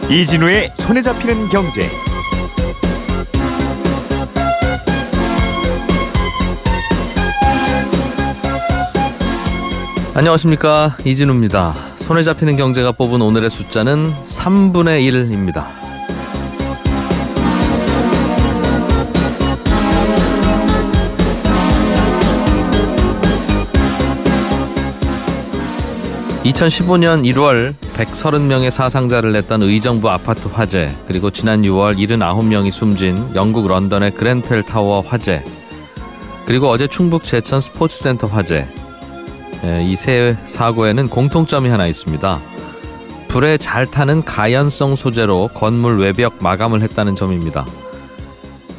이진우의 손에 잡히는 경제. 안녕하십니까, 이진우입니다. 손에 잡히는 경제가 뽑은 오늘의 숫자는 3분의 1입니다. (2015년 1월) 130명의 사상자를 냈던 의정부 아파트 화재, 그리고 지난 6월 79명이 숨진 영국 런던의 그ren펠 타워 화재, 그리고 어제 충북 제천 스포츠센터 화재, 이 세 사고에는 공통점이 하나 있습니다. 불에 잘 타는 가연성 소재로 건물 외벽 마감을 했다는 점입니다.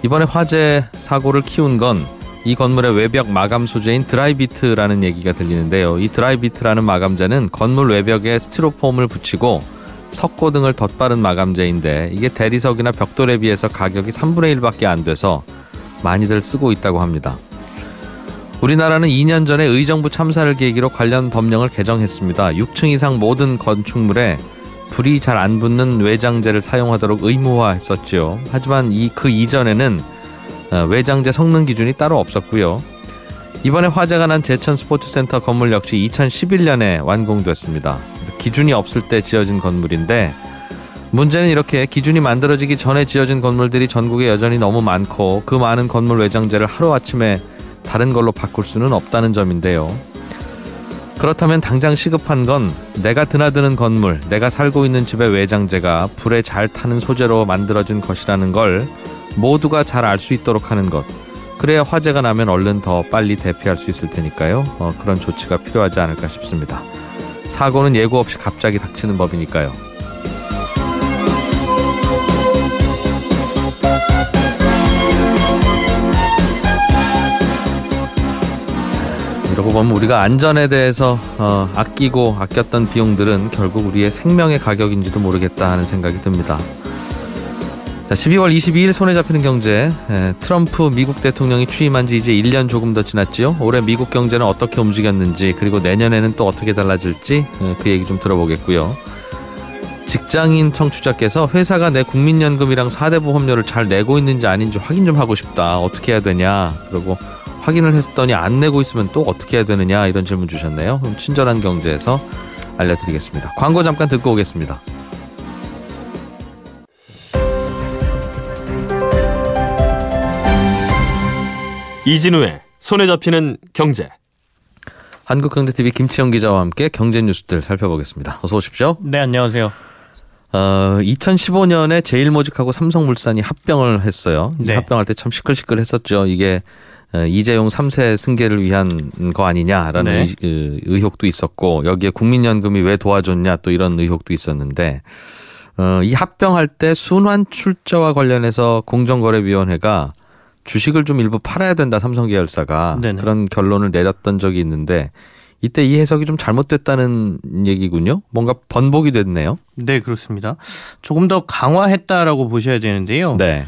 이번에 화재 사고를 키운 건 이 건물의 외벽 마감 소재인 드라이비트라는 얘기가 들리는데요. 이 드라이비트라는 마감재는 건물 외벽에 스티로폼을 붙이고 석고 등을 덧바른 마감재인데, 이게 대리석이나 벽돌에 비해서 가격이 3분의 1밖에 안 돼서 많이들 쓰고 있다고 합니다. 우리나라는 2년 전에 의정부 참사를 계기로 관련 법령을 개정했습니다. 6층 이상 모든 건축물에 불이 잘 안 붙는 외장재를 사용하도록 의무화했었죠. 하지만 그 이전에는 외장재 성능 기준이 따로 없었고요. 이번에 화재가 난 제천 스포츠센터 건물 역시 2011년에 완공됐습니다. 기준이 없을 때 지어진 건물인데, 문제는 이렇게 기준이 만들어지기 전에 지어진 건물들이 전국에 여전히 너무 많고, 그 많은 건물 외장재를 하루아침에 다른 걸로 바꿀 수는 없다는 점인데요. 그렇다면 당장 시급한 건 내가 드나드는 건물, 내가 살고 있는 집의 외장재가 불에 잘 타는 소재로 만들어진 것이라는 걸 모두가 잘 알 수 있도록 하는 것. 그래야 화재가 나면 얼른 더 빨리 대피할 수 있을 테니까요. 그런 조치가 필요하지 않을까 싶습니다. 사고는 예고 없이 갑자기 닥치는 법이니까요. 이러고 보면 우리가 안전에 대해서 아끼고 아꼈던 비용들은 결국 우리의 생명의 가격인지도 모르겠다 하는 생각이 듭니다. 자, 12월 22일 손에 잡히는 경제. 트럼프 미국 대통령이 취임한 지 이제 1년 조금 더 지났지요. 올해 미국 경제는 어떻게 움직였는지, 그리고 내년에는 또 어떻게 달라질지 그 얘기 좀 들어보겠고요. 직장인 청취자께서 회사가 내 국민연금이랑 4대 보험료를 잘 내고 있는지 아닌지 확인 좀 하고 싶다. 어떻게 해야 되냐. 그리고 확인을 했더니 안 내고 있으면 또 어떻게 해야 되느냐, 이런 질문 주셨네요. 그럼 친절한 경제에서 알려드리겠습니다. 광고 잠깐 듣고 오겠습니다. 이진우의 손에 잡히는 경제. 한국경제TV 김치영 기자와 함께 경제 뉴스들 살펴보겠습니다. 어서 오십시오. 네, 안녕하세요. 2015년에 제일모직하고 삼성물산이 합병을 했어요. 네. 합병할 때 참 시끌시끌했었죠. 이게 이재용 3세 승계를 위한 거 아니냐라는 네. 의혹도 있었고, 여기에 국민연금이 왜 도와줬냐 또 이런 의혹도 있었는데, 이 합병할 때 순환 출자와 관련해서 공정거래위원회가 주식을 좀 일부 팔아야 된다, 삼성 계열사가. 네네. 그런 결론을 내렸던 적이 있는데, 이때 이 해석이 좀 잘못됐다는 얘기군요. 뭔가 번복이 됐네요. 네, 그렇습니다. 조금 더 강화했다라고 보셔야 되는데요. 네.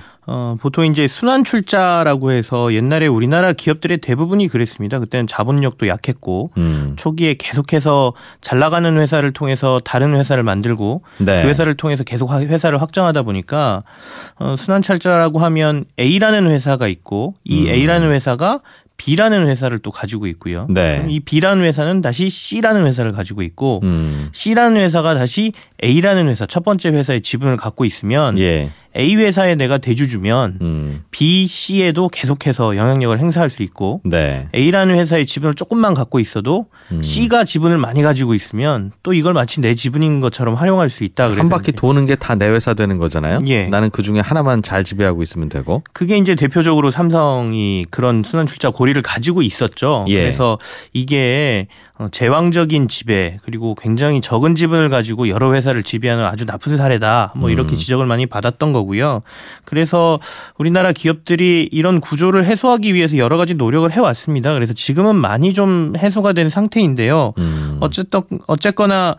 보통 이제 순환 출자라고 해서 옛날에 우리나라 기업들의 대부분이 그랬습니다. 그때는 자본력도 약했고 초기에 계속해서 잘 나가는 회사를 통해서 다른 회사를 만들고 네. 그 회사를 통해서 계속 회사를 확장하다 보니까 순환 출자라고 하면 A라는 회사가 있고, 이 A라는 회사가 B라는 회사를 또 가지고 있고요. 네. 이 B라는 회사는 다시 C라는 회사를 가지고 있고, C라는 회사가 다시 A라는 회사, 첫 번째 회사의 지분을 갖고 있으면 예. A 회사에 내가 대주주면 B, C에도 계속해서 영향력을 행사할 수 있고, 네. A라는 회사의 지분을 조금만 갖고 있어도 C가 지분을 많이 가지고 있으면 또 이걸 마치 내 지분인 것처럼 활용할 수 있다. 한 바퀴 도는 게 다 내 회사 되는 거잖아요. 예. 나는 그중에 하나만 잘 지배하고 있으면 되고. 그게 이제 대표적으로 삼성이 그런 순환 출자 고리를 가지고 있었죠. 예. 그래서 이게 제왕적인 지배 그리고 굉장히 적은 지분을 가지고 여러 회사를 지배하는 아주 나쁜 사례다. 뭐 이렇게 지적을 많이 받았던 거고요. 그래서 우리나라 기업들이 이런 구조를 해소하기 위해서 여러 가지 노력을 해왔습니다. 그래서 지금은 많이 좀 해소가 된 상태인데요. 어쨌거나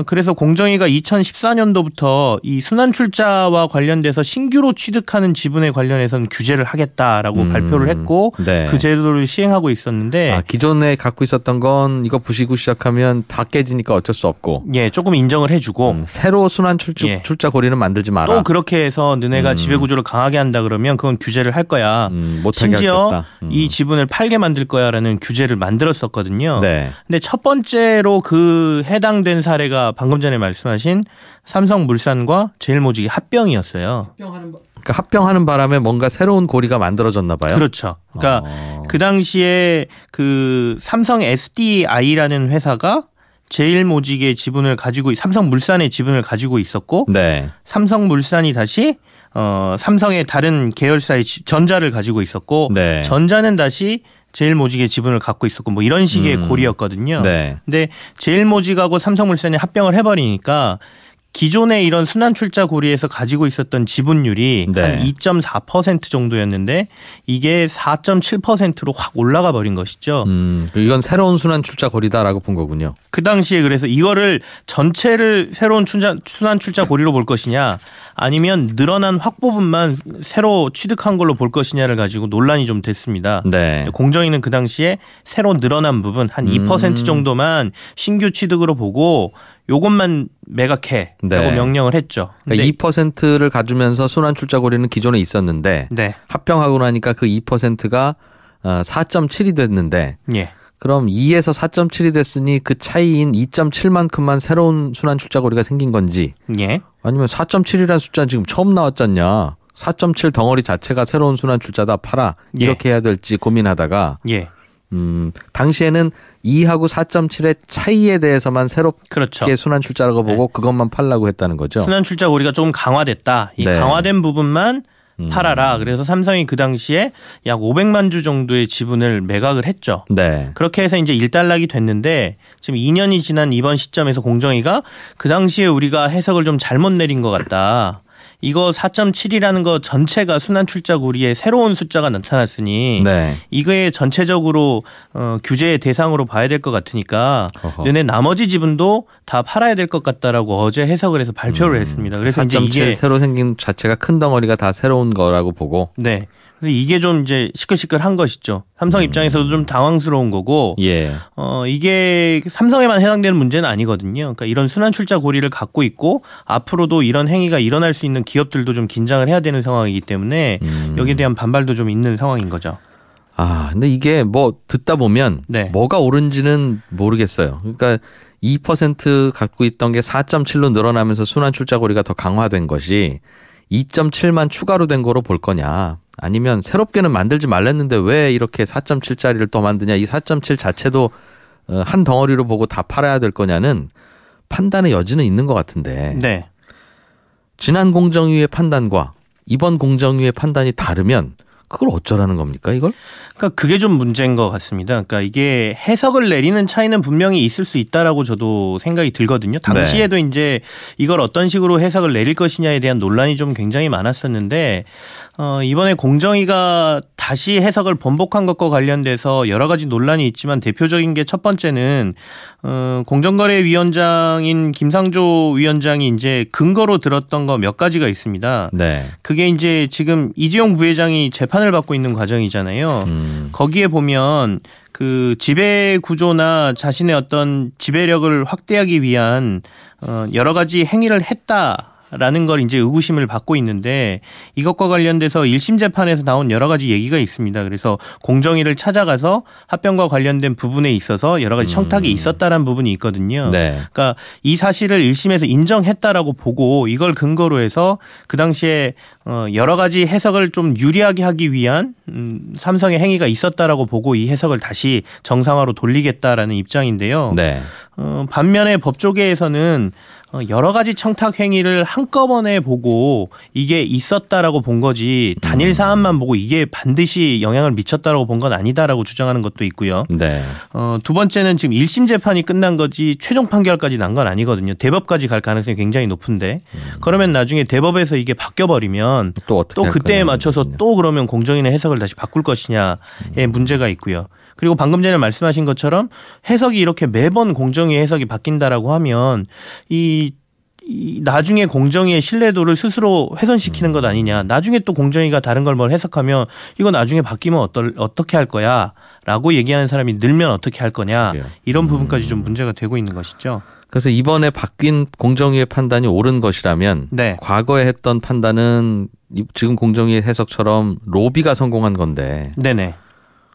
그래서 공정위가 2014년도부터 이 순환출자와 관련돼서 신규로 취득하는 지분에 관련해서는 규제를 하겠다라고 발표를 했고 네. 그 제도를 시행하고 있었는데 기존에 갖고 있었던 건 이거 부시고 시작하면 다 깨지니까 어쩔 수 없고 예, 조금 인정을 해주고 새로 순환출자 고리는 만들지 마라. 또 그렇게 해서 너네가 지배구조를 강하게 한다 그러면 그건 규제를 할 거야. 못하게 심지어 하겠다. 이 지분을 팔게 만들 거야라는 규제를 만들었었거든요. 네. 근데 첫 번째로 그 해당된 사례가 방금 전에 말씀하신 삼성물산과 제일모직의 합병이었어요. 그러니까 합병하는 바람에 뭔가 새로운 고리가 만들어졌나 봐요. 그렇죠. 그러니까 그 당시에 그 삼성 SDI라는 회사가 제일모직의 지분을 가지고 삼성물산의 지분을 가지고 있었고 네. 삼성물산이 다시 삼성의 다른 계열사의 전자를 가지고 있었고 네. 전자는 다시 제일모직의 지분을 갖고 있었고 뭐 이런 식의 고리였거든요. 네. 근데 제일모직하고 삼성물산이 합병을 해버리니까 기존의 이런 순환출자 고리에서 가지고 있었던 지분율이 네. 한 2.4% 정도였는데 이게 4.7%로 확 올라가 버린 것이죠. 이건 새로운 순환출자 고리다라고 본 거군요. 그 당시에 그래서 이거를 전체를 새로운 순환출자 고리로 볼 것이냐 아니면 늘어난 확보분만 새로 취득한 걸로 볼 것이냐를 가지고 논란이 좀 됐습니다. 네. 공정위는 그 당시에 새로 늘어난 부분 한 2% 정도만 신규 취득으로 보고 요것만 매각해라고 네. 명령을 했죠. 그러니까 2%를 가지면서 순환출자 고리는 기존에 있었는데 네. 합병하고 나니까 그 2%가 4.7이 됐는데 예. 그럼 2에서 4.7이 됐으니 그 차이인 2.7만큼만 새로운 순환출자 고리가 생긴 건지 예. 아니면 4.7이라는 숫자는 지금 처음 나왔잖냐. 4.7 덩어리 자체가 새로운 순환출자다 팔아 이렇게 해야 될지 고민하다가 예. 당시에는 2하고 4.7의 차이에 대해서만 새롭게 그렇죠. 순환출자라고 보고 그것만 팔라고 했다는 거죠. 순환출자 고리가 조금 강화됐다. 이 네. 강화된 부분만 팔아라. 그래서 삼성이 그 당시에 약 500만 주 정도의 지분을 매각을 했죠. 네. 그렇게 해서 이제 일단락이 됐는데 지금 2년이 지난 이번 시점에서 공정위가 그 당시에 우리가 해석을 좀 잘못 내린 것 같다. 이거 4.7이라는 거 전체가 순환출자 고리에 새로운 숫자가 나타났으니 네. 이거에 전체적으로 규제의 대상으로 봐야 될 것 같으니까 너네 나머지 지분도 다 팔아야 될 것 같다라고 어제 해석을 해서 발표를 했습니다. 그래서 이제 4.7 이게 새로 생긴 자체가 큰 덩어리가 다 새로운 거라고 보고. 네. 그래서 이게 좀 이제 시끌시끌한 것이죠. 삼성 입장에서도 좀 당황스러운 거고. 예. 이게 삼성에만 해당되는 문제는 아니거든요. 그러니까 이런 순환출자 고리를 갖고 있고 앞으로도 이런 행위가 일어날 수 있는 기업들도 좀 긴장을 해야 되는 상황이기 때문에 여기에 대한 반발도 좀 있는 상황인 거죠. 근데 이게 뭐 듣다 보면 네. 뭐가 옳은지는 모르겠어요. 그러니까 2% 갖고 있던 게 4.7로 늘어나면서 순환출자 고리가 더 강화된 것이 2.7만 추가로 된 거로 볼 거냐. 아니면 새롭게는 만들지 말랬는데 왜 이렇게 4.7짜리를 더 만드냐. 이 4.7 자체도 한 덩어리로 보고 다 팔아야 될 거냐는 판단의 여지는 있는 것 같은데. 네. 지난 공정위의 판단과 이번 공정위의 판단이 다르면 그걸 어쩌라는 겁니까, 이걸? 그러니까 그게 좀 문제인 것 같습니다. 그러니까 이게 해석을 내리는 차이는 분명히 있을 수 있다라고 저도 생각이 들거든요. 당시에도 이제 이걸 어떤 식으로 해석을 내릴 것이냐에 대한 논란이 좀 굉장히 많았었는데 이번에 공정위가 다시 해석을 번복한 것과 관련돼서 여러 가지 논란이 있지만 대표적인 게 첫 번째는 공정거래위원장인 김상조 위원장이 이제 근거로 들었던 거 몇 가지가 있습니다. 네. 그게 이제 지금 이재용 부회장이 재판을 받고 있는 과정이잖아요. 거기에 보면 그 지배 구조나 자신의 어떤 지배력을 확대하기 위한 여러 가지 행위를 했다라는 걸 이제 의구심을 받고 있는데 이것과 관련돼서 1심 재판에서 나온 여러 가지 얘기가 있습니다. 그래서 공정위를 찾아가서 합병과 관련된 부분에 있어서 여러 가지 청탁이 있었다라는 부분이 있거든요. 네. 그러니까 이 사실을 1심에서 인정했다라고 보고 이걸 근거로 해서 그 당시에 여러 가지 해석을 좀 유리하게 하기 위한 삼성의 행위가 있었다라고 보고 이 해석을 다시 정상화로 돌리겠다라는 입장인데요. 네. 반면에 법조계에서는 여러 가지 청탁 행위를 한꺼번에 보고 이게 있었다라고 본 거지 단일 사안만 보고 이게 반드시 영향을 미쳤다라고 본 건 아니다라고 주장하는 것도 있고요. 네. 두 번째는 지금 1심 재판이 끝난 거지 최종 판결까지 난 건 아니거든요. 대법까지 갈 가능성이 굉장히 높은데 그러면 나중에 대법에서 이게 바뀌어버리면 또 그때에 맞춰서 또 그러면 공정위의 해석을 다시 바꿀 것이냐의 문제가 있고요. 그리고 방금 전에 말씀하신 것처럼 해석이 이렇게 매번 공정위 해석이 바뀐다라고 하면 이 나중에 공정위의 신뢰도를 스스로 훼손시키는 것 아니냐. 나중에 또 공정위가 다른 걸 뭘 해석하면 이거 나중에 바뀌면 어떻게 할 거야 라고 얘기하는 사람이 늘면 어떻게 할 거냐. 이런 부분까지 좀 문제가 되고 있는 것이죠. 그래서 이번에 바뀐 공정위의 판단이 옳은 것이라면 네. 과거에 했던 판단은 지금 공정위의 해석처럼 로비가 성공한 건데 네네.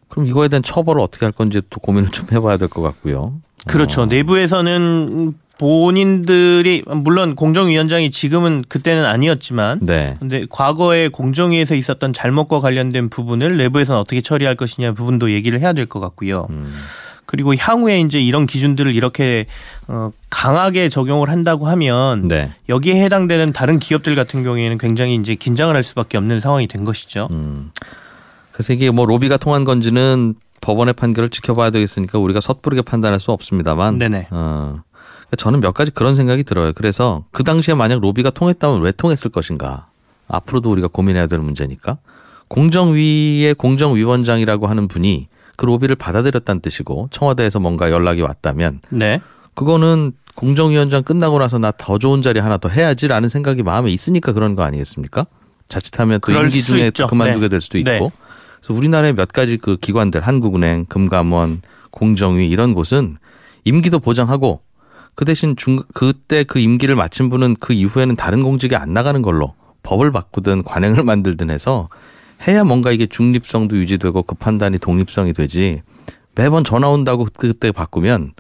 그럼 이거에 대한 처벌을 어떻게 할 건지 또 고민을 좀 해봐야 될 것 같고요. 그렇죠. 내부에서는 본인들이 물론 공정위원장이 지금은 그때는 아니었지만 네. 근데 과거에 공정위에서 있었던 잘못과 관련된 부분을 내부에서는 어떻게 처리할 것이냐 부분도 얘기를 해야 될 것 같고요. 그리고 향후에 이제 이런 기준들을 이렇게 강하게 적용을 한다고 하면 네. 여기에 해당되는 다른 기업들 같은 경우에는 굉장히 이제 긴장을 할 수밖에 없는 상황이 된 것이죠. 그래서 이게 뭐 로비가 통한 건지는 법원의 판결을 지켜봐야 되겠으니까 우리가 섣부르게 판단할 수 없습니다만. 네네. 저는 몇 가지 그런 생각이 들어요. 그래서 그 당시에 만약 로비가 통했다면 왜 통했을 것인가. 앞으로도 우리가 고민해야 될 문제니까. 공정위의 공정위원장이라고 하는 분이 그 로비를 받아들였다는 뜻이고 청와대에서 뭔가 연락이 왔다면 네. 그거는 공정위원장 끝나고 나서 나 더 좋은 자리 하나 더 해야지라는 생각이 마음에 있으니까 그런 거 아니겠습니까? 자칫하면 또 임기 중에 또 그만두게 될 수도 있고. 네. 그래서 우리나라의 몇 가지 그 기관들 한국은행, 금감원, 공정위 이런 곳은 임기도 보장하고 그 대신 그때 그 임기를 마친 분은 그 이후에는 다른 공직에 안 나가는 걸로 법을 바꾸든 관행을 만들든 해서 해야 뭔가 이게 중립성도 유지되고 그 판단이 독립성이 되지 매번 전화 온다고 그때 바꾸면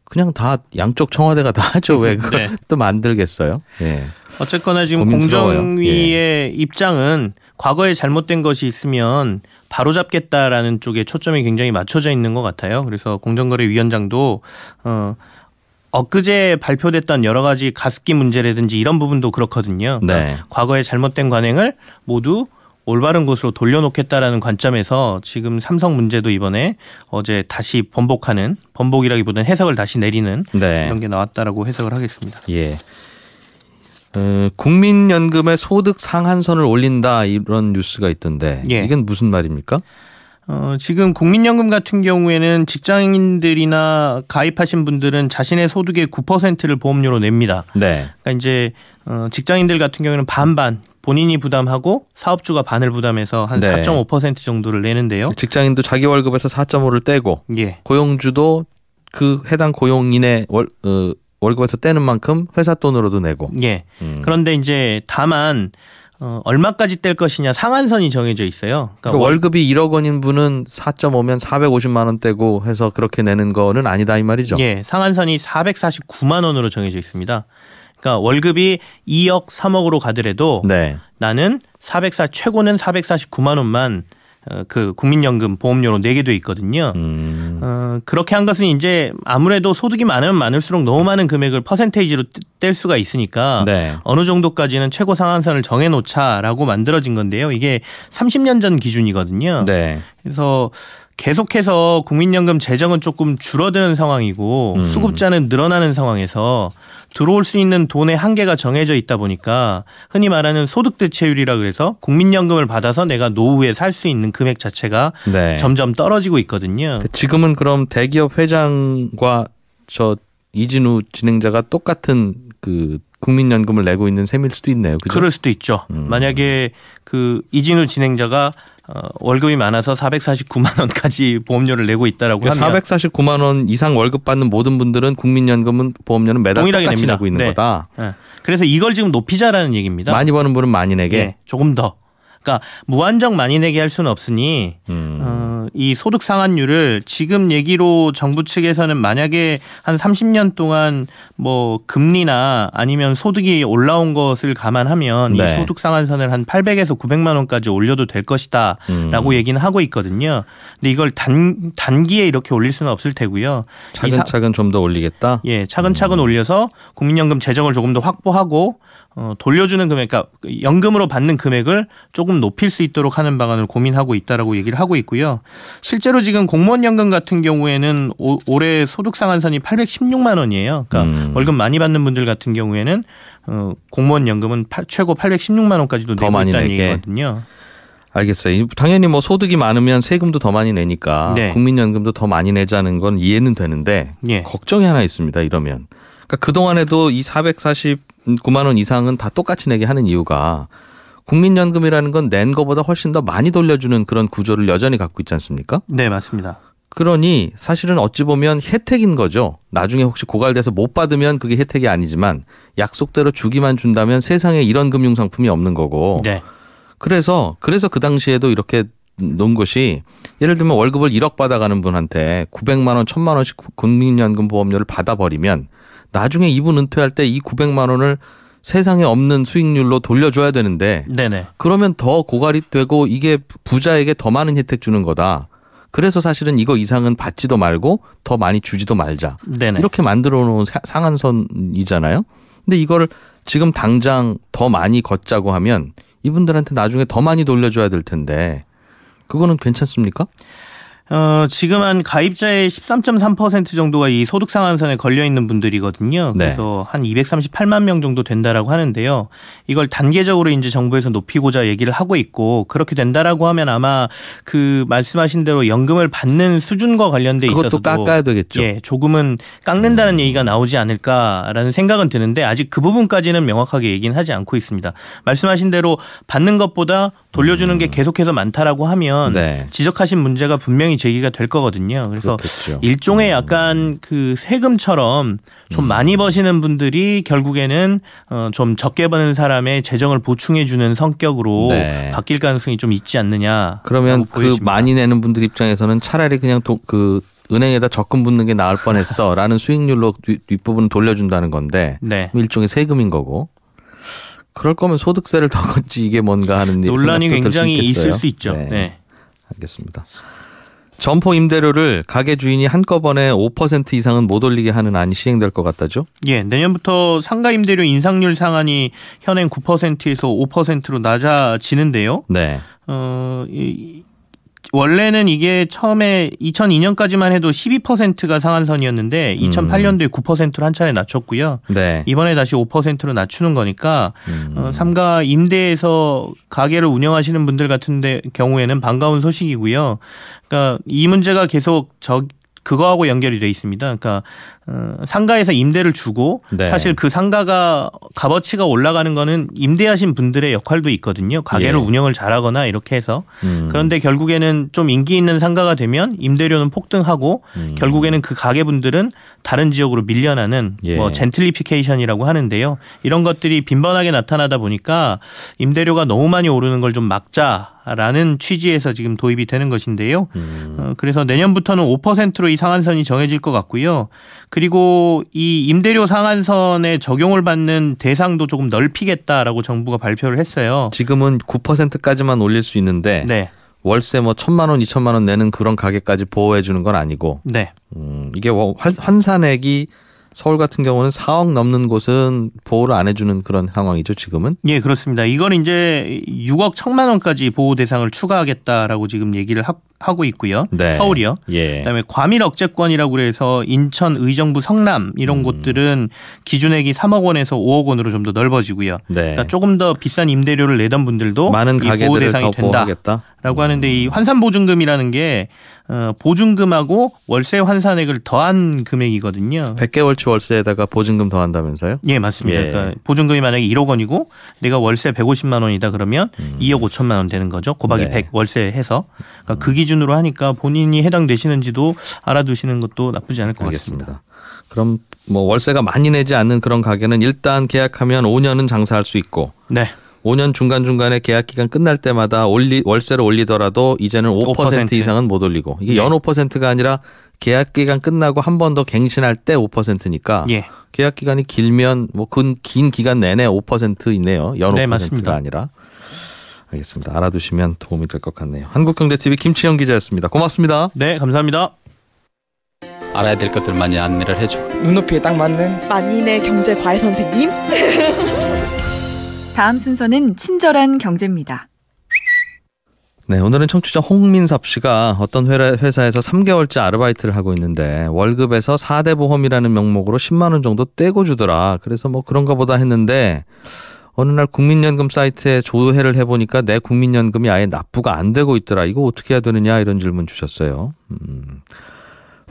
그냥 다 양쪽 청와대가 다 하죠. 왜 그걸 네. 또 만들겠어요. 예. 어쨌거나 지금 고민스러워요. 공정위의 입장은 과거에 잘못된 것이 있으면 바로잡겠다라는 쪽에 초점이 굉장히 맞춰져 있는 것 같아요. 그래서 공정거래위원장도 엊그제 발표됐던 여러 가지 가습기 문제라든지 이런 부분도 그렇거든요. 그러니까 네. 과거의 잘못된 관행을 모두 올바른 곳으로 돌려놓겠다라는 관점에서 지금 삼성 문제도 이번에 어제 다시 번복이라기보다는 해석을 다시 내리는 네. 이런 게 나왔다라고 해석을 하겠습니다. 예. 국민연금의 소득 상한선을 올린다 이런 뉴스가 있던데 예. 이건 무슨 말입니까? 지금 국민연금 같은 경우에는 직장인들이나 가입하신 분들은 자신의 소득의 9%를 보험료로 냅니다. 네. 그러니까 이제 직장인들 같은 경우에는 반반 본인이 부담하고 사업주가 반을 부담해서 한 네. 4.5% 정도를 내는데요. 직장인도 자기 월급에서 4.5를 떼고 예. 고용주도 그 해당 고용인의 월급에서 떼는 만큼 회사 돈으로도 내고. 예. 그런데 이제 다만 얼마까지 뗄 것이냐 상한선이 정해져 있어요. 그러니까 월급이 1억 원인 분은 4.5면 450만 원 떼고 해서 그렇게 내는 거는 아니다 이 말이죠. 예, 상한선이 449만 원으로 정해져 있습니다. 그러니까 월급이 2억, 3억으로 가더라도 네. 나는 최고는 449만 원만 그 국민연금 보험료로 내게 돼 있거든요. 그렇게 한 것은 이제 아무래도 소득이 많으면 많을수록 너무 많은 금액을 퍼센테이지로 뗄 수가 있으니까 네. 어느 정도까지는 최고 상한선을 정해놓자라고 만들어진 건데요. 이게 30년 전 기준이거든요. 네. 그래서 계속해서 국민연금 재정은 조금 줄어드는 상황이고 수급자는 늘어나는 상황에서 들어올 수 있는 돈의 한계가 정해져 있다 보니까 흔히 말하는 소득 대체율이라 그래서 국민연금을 받아서 내가 노후에 살 수 있는 금액 자체가 네. 점점 떨어지고 있거든요. 지금은 그럼 대기업 회장과 저 이진우 진행자가 똑같은 그 국민연금을 내고 있는 셈일 수도 있네요. 그죠? 그럴 수도 있죠. 만약에 그 이진우 진행자가 월급이 많아서 449만 원까지 보험료를 내고 있다라고 그러니까 하면 449만 원 이상 월급 받는 모든 분들은 국민연금은 보험료는 매달 동일하게 똑같이 냅니다. 내고 있는 네. 거다. 네. 그래서 이걸 지금 높이자라는 얘기입니다. 많이 버는 분은 많이 내게. 네, 조금 더. 그러니까 무한정 많이 내게 할 수는 없으니 이 소득 상한율을 지금 얘기로 정부 측에서는 만약에 한 30년 동안 뭐 금리나 아니면 소득이 올라온 것을 감안하면 네. 이 소득 상한선을 한 800에서 900만 원까지 올려도 될 것이다라고 얘기는 하고 있거든요. 근데 이걸 단기에 이렇게 올릴 수는 없을 테고요. 차근차근 좀 더 올리겠다. 예, 차근차근 올려서 국민연금 재정을 조금 더 확보하고 돌려주는 금액, 그러니까 연금으로 받는 금액을 조금 높일 수 있도록 하는 방안을 고민하고 있다라고 얘기를 하고 있고요. 실제로 지금 공무원연금 같은 경우에는 올해 소득 상한선이 816만 원이에요. 그러니까 월급 많이 받는 분들 같은 경우에는 공무원연금은 최고 816만 원까지도 더 내고 많이 있다는 내게. 얘기거든요. 알겠어요. 당연히 뭐 소득이 많으면 세금도 더 많이 내니까 네. 국민연금도 더 많이 내자는 건 이해는 되는데 예. 걱정이 하나 있습니다. 이러면. 그러니까 그동안에도 이 449만 원 이상은 다 똑같이 내게 하는 이유가 국민연금이라는 건 낸 거보다 훨씬 더 많이 돌려주는 그런 구조를 여전히 갖고 있지 않습니까? 네, 맞습니다. 그러니 사실은 어찌 보면 혜택인 거죠. 나중에 혹시 고갈돼서 못 받으면 그게 혜택이 아니지만 약속대로 주기만 준다면 세상에 이런 금융상품이 없는 거고. 네. 그래서 그 당시에도 이렇게 놓은 것이 예를 들면 월급을 1억 받아가는 분한테 900만 원, 1000만 원씩 국민연금 보험료를 받아버리면 나중에 이분 은퇴할 때 이 900만 원을 세상에 없는 수익률로 돌려줘야 되는데 네네. 그러면 더 고갈이 되고 이게 부자에게 더 많은 혜택 주는 거다. 그래서 사실은 이거 이상은 받지도 말고 더 많이 주지도 말자. 네네. 이렇게 만들어 놓은 상한선이잖아요. 근데 이걸 지금 당장 더 많이 걷자고 하면 이분들한테 나중에 더 많이 돌려줘야 될 텐데 그거는 괜찮습니까? 지금 한 가입자의 13.3% 정도가 이 소득 상한선에 걸려 있는 분들이거든요. 네. 그래서 한 238만 명 정도 된다라고 하는데요. 이걸 단계적으로 이제 정부에서 높이고자 얘기를 하고 있고 그렇게 된다라고 하면 아마 그 말씀하신 대로 연금을 받는 수준과 관련돼 그것도 있어서도 깎아야 되겠죠. 예, 조금은 깎는다는 얘기가 나오지 않을까라는 생각은 드는데 아직 그 부분까지는 명확하게 얘기는 하지 않고 있습니다. 말씀하신 대로 받는 것보다 돌려주는 게 계속해서 많다라고 하면 네. 지적하신 문제가 분명히 제기가 될 거거든요. 그래서 그렇겠죠. 일종의 약간 그 세금처럼 좀 많이 버시는 분들이 결국에는 좀 적게 버는 사람의 재정을 보충해주는 성격으로 네. 바뀔 가능성이 좀 있지 않느냐. 그러면 그 많이 내는 분들 입장에서는 차라리 그냥 그 은행에다 적금 붓는 게 나을 뻔했어라는 수익률로 뒷부분을 돌려준다는 건데 네. 일종의 세금인 거고. 그럴 거면 소득세를 더 걷지 이게 뭔가 하는 논란이 생각도 굉장히 들 수 있겠어요. 있을 수 있죠. 네. 네. 알겠습니다. 점포 임대료를 가게 주인이 한꺼번에 5% 이상은 못 올리게 하는 안이 시행될 것 같다죠? 예, 내년부터 상가 임대료 인상률 상한이 현행 9%에서 5%로 낮아지는데요. 네. 원래는 이게 처음에 2002년까지만 해도 12%가 상한선이었는데 2008년도에 9%로 한 차례 낮췄고요. 네. 이번에 다시 5%로 낮추는 거니까 삼가 임대에서 가게를 운영하시는 분들 같은 경우에는 반가운 소식이고요. 그러니까 이 문제가 계속 그거하고 연결이 돼 있습니다. 그러니까 상가에서 임대를 주고 네. 사실 그 상가가 값어치가 올라가는 거는 임대하신 분들의 역할도 있거든요. 가게를 예. 운영을 잘하거나 이렇게 해서. 그런데 결국에는 좀 인기 있는 상가가 되면 임대료는 폭등하고 결국에는 그 가게분들은 다른 지역으로 밀려나는 예. 뭐 젠틀리피케이션이라고 하는데요. 이런 것들이 빈번하게 나타나다 보니까 임대료가 너무 많이 오르는 걸 좀 막자라는 취지에서 지금 도입이 되는 것인데요. 그래서 내년부터는 5%로 이 상한선이 정해질 것 같고요. 그리고 이 임대료 상한선에 적용을 받는 대상도 조금 넓히겠다라고 정부가 발표를 했어요. 지금은 9%까지만 올릴 수 있는데 네. 월세 뭐 1,000만 원, 2,000만 원 내는 그런 가게까지 보호해 주는 건 아니고 네. 이게 환산액이 서울 같은 경우는 4억 넘는 곳은 보호를 안 해주는 그런 상황이죠, 지금은? 예, 그렇습니다. 이건 이제 6억 1,000만 원까지 보호 대상을 추가하겠다라고 지금 얘기를 하고 있고요. 네. 서울이요. 예. 그다음에 과밀 억제권이라고 그래서 인천, 의정부, 성남 이런 곳들은 기준액이 3억 원에서 5억 원으로 좀 더 넓어지고요. 네. 그러니까 조금 더 비싼 임대료를 내던 분들도 많은 이 보호 가게들을 대상이 더 된다. 보호하겠다. 라고 하는데 이 환산보증금이라는 게 보증금하고 월세 환산액을 더한 금액이거든요. 100개월치 월세에다가 보증금 더한다면서요? 예, 맞습니다. 예. 그러니까 보증금이 만약에 1억 원이고 내가 월세 150만 원이다 그러면 2억 5천만 원 되는 거죠. 곱하기 네. 100 월세 해서. 그러니까 그 기준으로 하니까 본인이 해당되시는지도 알아두시는 것도 나쁘지 않을 것 같습니다. 알겠습니다. 그럼 뭐 월세가 많이 내지 않는 그런 가게는 일단 계약하면 5년은 장사할 수 있고 네. 5년 중간중간에 계약 기간 끝날 때마다 월세를 올리더라도 이제는 5% 이상은 못 올리고 이게 연 5%가 아니라 계약 기간 끝나고 한 번 더 갱신할 때 5%니까 계약 기간이 길면 뭐 긴 기간 내내 5% 있네요. 연 5%가 맞습니다. 아니라. 알겠습니다. 알아두시면 도움이 될 것 같네요. 한국경제TV 김치영 기자였습니다. 고맙습니다. 네, 감사합니다. 알아야 될 것들 많이 안내를 해주고 눈높이에 딱 맞는 만인의 경제 과외 선생님. 다음 순서는 친절한 경제입니다. 네, 오늘은 청취자 홍민섭 씨가 어떤 회사에서 3개월째 아르바이트를 하고 있는데 월급에서 4대 보험이라는 명목으로 10만 원 정도 떼고 주더라. 그래서 뭐 그런가 보다 했는데 어느 날 국민연금 사이트에 조회를 해보니까 내 국민연금이 아예 납부가 안 되고 있더라. 이거 어떻게 해야 되느냐 이런 질문 주셨어요.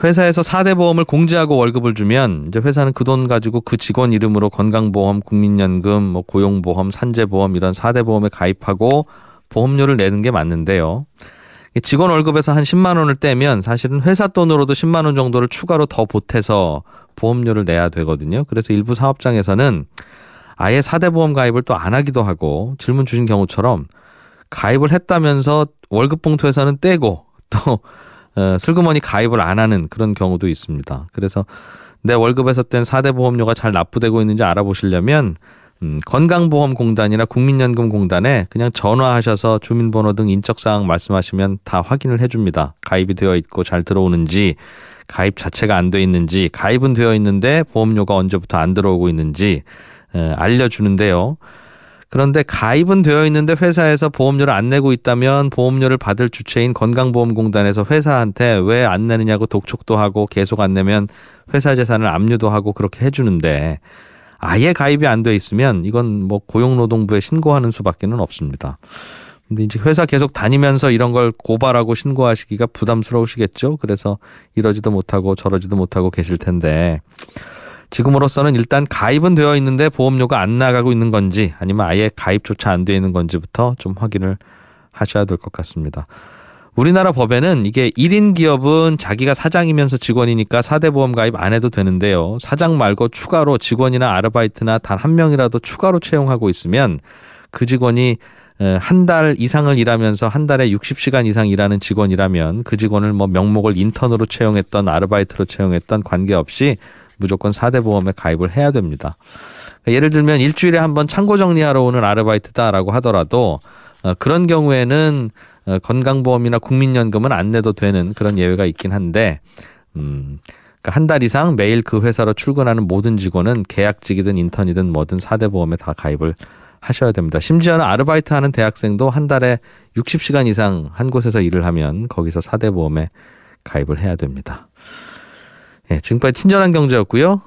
회사에서 4대 보험을 공제하고 월급을 주면 이제 회사는 그 돈 가지고 그 직원 이름으로 건강보험, 국민연금, 뭐 고용보험, 산재보험 이런 4대 보험에 가입하고 보험료를 내는 게 맞는데요. 직원 월급에서 한 10만 원을 떼면 사실은 회사 돈으로도 10만 원 정도를 추가로 더 보태서 보험료를 내야 되거든요. 그래서 일부 사업장에서는 아예 4대 보험 가입을 또 안 하기도 하고 질문 주신 경우처럼 가입을 했다면서 월급 봉투에서는 떼고 또 슬그머니 가입을 안 하는 그런 경우도 있습니다. 그래서 내 월급에서 뗀 4대 보험료가 잘 납부되고 있는지 알아보시려면 건강보험공단이나 국민연금공단에 그냥 전화하셔서 주민번호 등 인적사항 말씀하시면 다 확인을 해줍니다. 가입이 되어 있고 잘 들어오는지, 가입 자체가 안 돼 있는지, 가입은 되어 있는데 보험료가 언제부터 안 들어오고 있는지 알려주는데요. 그런데 가입은 되어 있는데 회사에서 보험료를 안 내고 있다면 보험료를 받을 주체인 건강보험공단에서 회사한테 왜 안 내느냐고 독촉도 하고 계속 안 내면 회사 재산을 압류도 하고 그렇게 해주는데 아예 가입이 안 돼 있으면 이건 뭐 고용노동부에 신고하는 수밖에는 없습니다. 근데 이제 회사 계속 다니면서 이런 걸 고발하고 신고하시기가 부담스러우시겠죠. 그래서 이러지도 못하고 저러지도 못하고 계실 텐데 지금으로서는 일단 가입은 되어 있는데 보험료가 안 나가고 있는 건지 아니면 아예 가입조차 안 되어 있는 건지부터 좀 확인을 하셔야 될 것 같습니다. 우리나라 법에는 이게 1인 기업은 자기가 사장이면서 직원이니까 4대 보험 가입 안 해도 되는데요. 사장 말고 추가로 직원이나 아르바이트나 단 한 명이라도 추가로 채용하고 있으면 그 직원이 한 달 이상을 일하면서 한 달에 60시간 이상 일하는 직원이라면 그 직원을 뭐 명목을 인턴으로 채용했던 아르바이트로 채용했던 관계없이 무조건 4대 보험에 가입을 해야 됩니다. 예를 들면 일주일에 한 번 창고 정리하러 오는 아르바이트다라고 하더라도 그런 경우에는 건강보험이나 국민연금은 안 내도 되는 그런 예외가 있긴 한데 한 달 이상 매일 그 회사로 출근하는 모든 직원은 계약직이든 인턴이든 뭐든 4대 보험에 다 가입을 하셔야 됩니다. 심지어는 아르바이트 하는 대학생도 한 달에 60시간 이상 한 곳에서 일을 하면 거기서 4대 보험에 가입을 해야 됩니다. 예, 지금까지 친절한 경제였고요.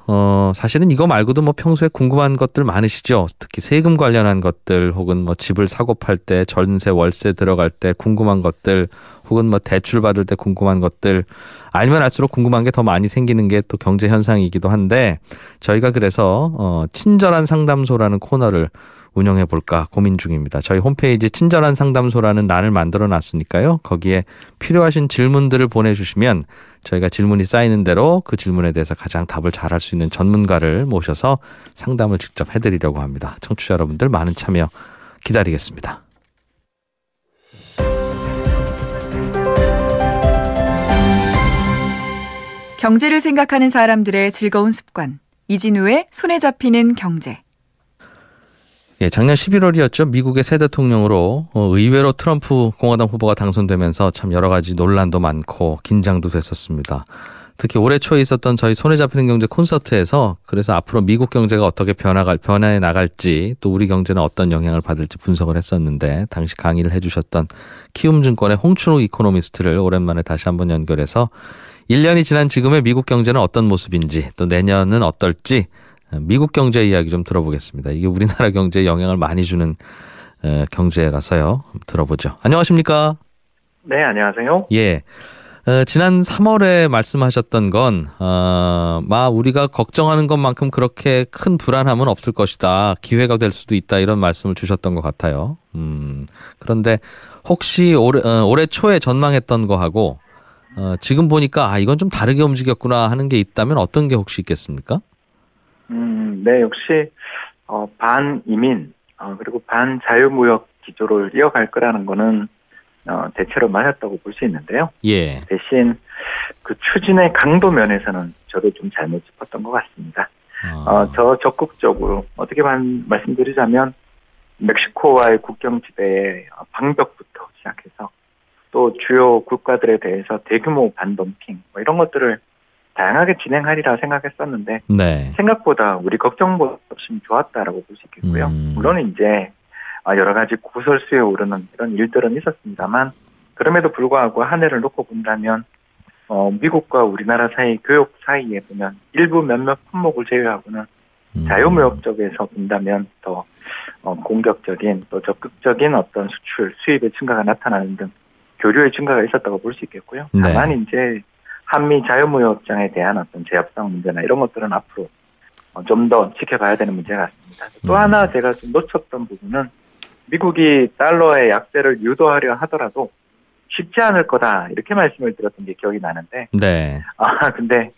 사실은 이거 말고도 뭐 평소에 궁금한 것들 많으시죠? 특히 세금 관련한 것들 혹은 뭐 집을 사고 팔 때, 전세, 월세 들어갈 때 궁금한 것들 혹은 뭐 대출 받을 때 궁금한 것들 알면 알수록 궁금한 게 더 많이 생기는 게 또 경제 현상이기도 한데 저희가 그래서 친절한 상담소라는 코너를 운영해 볼까 고민 중입니다. 저희 홈페이지 친절한 상담소라는欄을 만들어 놨으니까요. 거기에 필요하신 질문들을 보내주시면 저희가 질문이 쌓이는 대로 그 질문에 대해서 가장 답을 잘할 수 있는 전문가를 모셔서 상담을 직접 해드리려고 합니다. 청취자 여러분들 많은 참여 기다리겠습니다. 경제를 생각하는 사람들의 즐거운 습관. 이진우의 손에 잡히는 경제. 예, 작년 11월이었죠. 미국의 새 대통령으로 의외로 트럼프 공화당 후보가 당선되면서 참 여러 가지 논란도 많고 긴장도 됐었습니다. 특히 올해 초에 있었던 저희 손에 잡히는 경제 콘서트에서 그래서 앞으로 미국 경제가 어떻게 변화해 나갈지 또 우리 경제는 어떤 영향을 받을지 분석을 했었는데 당시 강의를 해주셨던 키움증권의 홍춘욱 이코노미스트를 오랜만에 다시 한번 연결해서 1년이 지난 지금의 미국 경제는 어떤 모습인지 또 내년은 어떨지 미국 경제 이야기 좀 들어보겠습니다. 이게 우리나라 경제에 영향을 많이 주는 경제라서요. 들어보죠. 안녕하십니까? 네, 안녕하세요. 예. 지난 3월에 말씀하셨던 건 우리가 걱정하는 것만큼 그렇게 큰 불안함은 없을 것이다. 기회가 될 수도 있다. 이런 말씀을 주셨던 것 같아요. 그런데 혹시 올해 초에 전망했던 거하고 지금 보니까 이건 좀 다르게 움직였구나 하는 게 있다면 어떤 게 혹시 있겠습니까? 네, 역시 반이민 그리고 반자유무역 기조를 이어갈 거라는 거는 대체로 맞았다고 볼 수 있는데요. 예. 대신 그 추진의 강도 면에서는 저도 좀 잘못 짚었던 것 같습니다. 저 적극적으로 어떻게 말씀드리자면 멕시코와의 국경지대의 방벽부터 시작해서 또 주요 국가들에 대해서 대규모 반덤핑 이런 것들을 다양하게 진행하리라 생각했었는데 네. 생각보다 우리 걱정보다 훨씬 좋았다라고 볼 수 있겠고요. 물론 이제 여러 가지 구설수에 오르는 이런 일들은 있었습니다만 그럼에도 불구하고 한 해를 놓고 본다면 미국과 우리나라 사이 교역 사이에 보면 일부 몇몇 품목을 제외하고는 자유무역 쪽에서 본다면 더 공격적인 또 적극적인 어떤 수출 수입의 증가가 나타나는 등 교류의 증가가 있었다고 볼 수 있겠고요. 다만 네. 이제 한미 자유무역장에 대한 어떤 제협상 문제나 이런 것들은 앞으로 좀 더 지켜봐야 되는 문제 같습니다. 또 하나 제가 좀 놓쳤던 부분은 미국이 달러의 약세를 유도하려 하더라도 쉽지 않을 거다 이렇게 말씀을 드렸던 게 기억이 나는데 네. 근데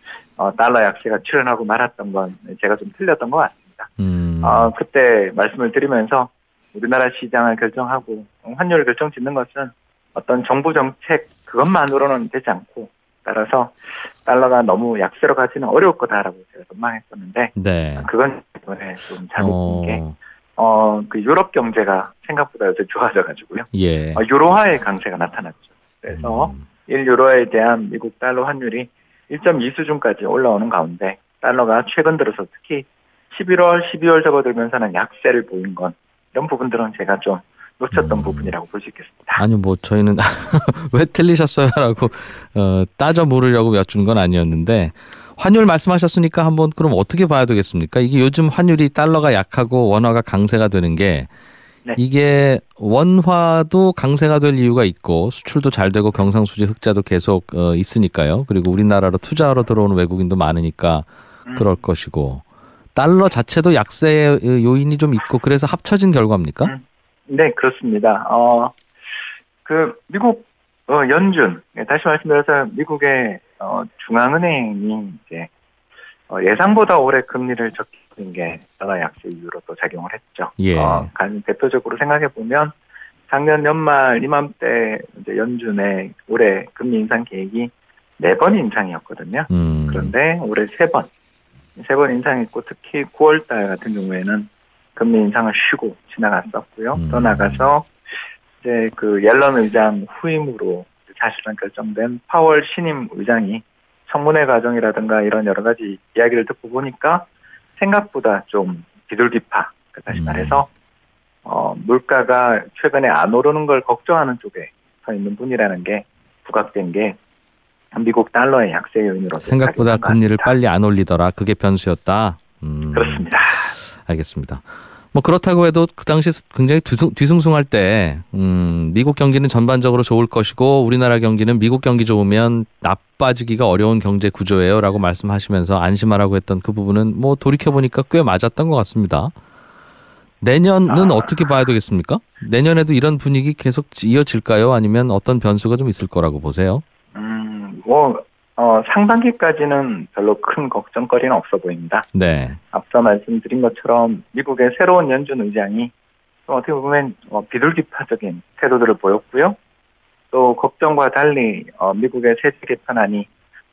달러 약세가 출현하고 말았던 건 제가 좀 틀렸던 것 같습니다. 그때 말씀을 드리면서 우리나라 시장을 결정하고 환율을 결정짓는 것은 어떤 정부 정책 그것만으로는 되지 않고 따라서 달러가 너무 약세로 가지는 어려울 거다라고 제가 전망했었는데 네. 그건 이번에 좀 잘못 본 게 그 유럽 경제가 생각보다 요새 좋아져가지고요. 예. 유로화의 강세가 나타났죠. 그래서 1유로에 대한 미국 달러 환율이 1.2 수준까지 올라오는 가운데 달러가 최근 들어서 특히 11월, 12월 접어들면서는 약세를 보인 건 이런 부분들은 제가 좀 놓쳤던 부분이라고 볼 수 있겠습니다. 아니 뭐 저희는 왜 틀리셨어요라고 따져 물으려고 여쭈는 건 아니었는데 환율 말씀하셨으니까 한번 그럼 어떻게 봐야 되겠습니까? 이게 요즘 환율이 달러가 약하고 원화가 강세가 되는 게 네. 이게 원화도 강세가 될 이유가 있고 수출도 잘 되고 경상수지 흑자도 계속 있으니까요. 그리고 우리나라로 투자하러 들어오는 외국인도 많으니까 그럴 것이고 달러 자체도 약세 요인이 좀 있고 그래서 합쳐진 결과입니까? 네, 그렇습니다. 그 미국 연준 다시 말씀드려서 미국의 중앙은행이 이제 예상보다 올해 금리를 적게 준 게 달러 약세 이유로 또 작용을 했죠. 예. 대표적으로 생각해 보면 작년 연말 이맘때 이제 연준의 올해 금리 인상 계획이 4번 인상이었거든요. 그런데 올해 3번 인상했고 특히 9월달 같은 경우에는 금리 인상을 쉬고 지나갔었고요. 더 나가서 이제 그 옐런 의장 후임으로 사실은 결정된 파월 신임 의장이 청문회 과정이라든가 이런 여러 가지 이야기를 듣고 보니까 생각보다 좀 비둘기파, 다시 말해서 물가가 최근에 안 오르는 걸 걱정하는 쪽에 서 있는 분이라는 게 부각된 게 미국 달러의 약세 요인으로 생각보다 금리를 빨리 안 올리더라. 그게 변수였다. 그렇습니다. 알겠습니다. 뭐 그렇다고 해도 그 당시 굉장히 뒤숭숭할 때 미국 경기는 전반적으로 좋을 것이고 우리나라 경기는 미국 경기 좋으면 나빠지기가 어려운 경제 구조예요라고 말씀하시면서 안심하라고 했던 그 부분은 뭐 돌이켜보니까 꽤 맞았던 것 같습니다. 내년은 어떻게 봐야 되겠습니까? 내년에도 이런 분위기 계속 이어질까요? 아니면 어떤 변수가 좀 있을 거라고 보세요? 상반기까지는 별로 큰 걱정거리는 없어 보입니다. 네. 앞서 말씀드린 것처럼 미국의 새로운 연준 의장이 어떻게 보면 비둘기파적인 태도들을 보였고요. 또 걱정과 달리 미국의 세제 개편안이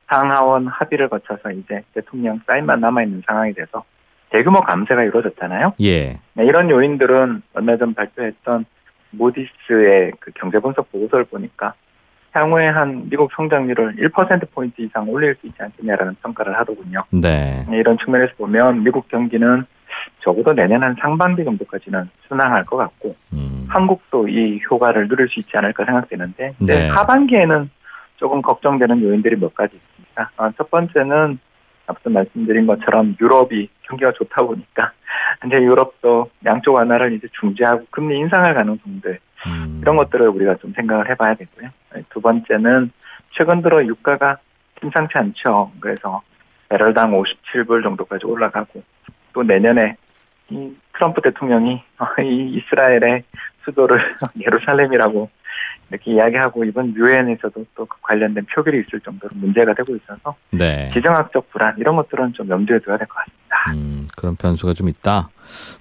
상하원 합의를 거쳐서 이제 대통령 사인만 남아있는 상황이 돼서 대규모 감세가 이루어졌잖아요. 예. 네, 이런 요인들은 얼마 전 발표했던 모디스의 그 경제분석 보고서를 보니까 향후에 한 미국 성장률을 1%포인트 이상 올릴 수 있지 않겠냐라는 평가를 하더군요. 네. 이런 측면에서 보면 미국 경기는 적어도 내년 한 상반기 정도까지는 순항할 것 같고 한국도 이 효과를 누릴 수 있지 않을까 생각되는데 네. 하반기에는 조금 걱정되는 요인들이 몇 가지 있습니다. 첫 번째는 앞서 말씀드린 것처럼 유럽이 경기가 좋다 보니까 이제 유럽도 양쪽 완화를 이제 중지하고 금리 인상할 가능성들 이런 것들을 우리가 좀 생각을 해봐야 되고요. 두 번째는 최근 들어 유가가 심상치 않죠. 그래서 배럴당 57불 정도까지 올라가고 또 내년에 이 트럼프 대통령이 이 이스라엘의 수도를 예루살렘이라고 이렇게 이야기하고 이번 유엔에서도 또 관련된 표결이 있을 정도로 문제가 되고 있어서 네. 지정학적 불안 이런 것들은 좀 염두에 둬야 될 것 같습니다. 그런 변수가 좀 있다.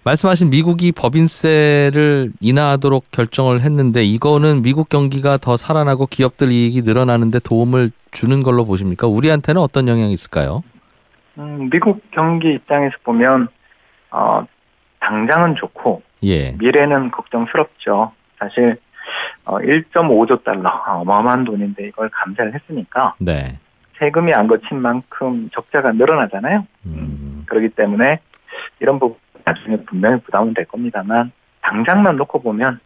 말씀하신 미국이 법인세를 인하하도록 결정을 했는데 이거는 미국 경기가 더 살아나고 기업들 이익이 늘어나는데 도움을 주는 걸로 보십니까? 우리한테는 어떤 영향이 있을까요? 미국 경기 입장에서 보면 당장은 좋고 예. 미래는 걱정스럽죠. 사실 1.5조 달러 어마어마한 돈인데 이걸 감세를 했으니까 네. 세금이 안 거친 만큼 적자가 늘어나잖아요. 그렇기 때문에 이런 부분 나중에 분명히 부담은 될 겁니다만 당장만 놓고 보면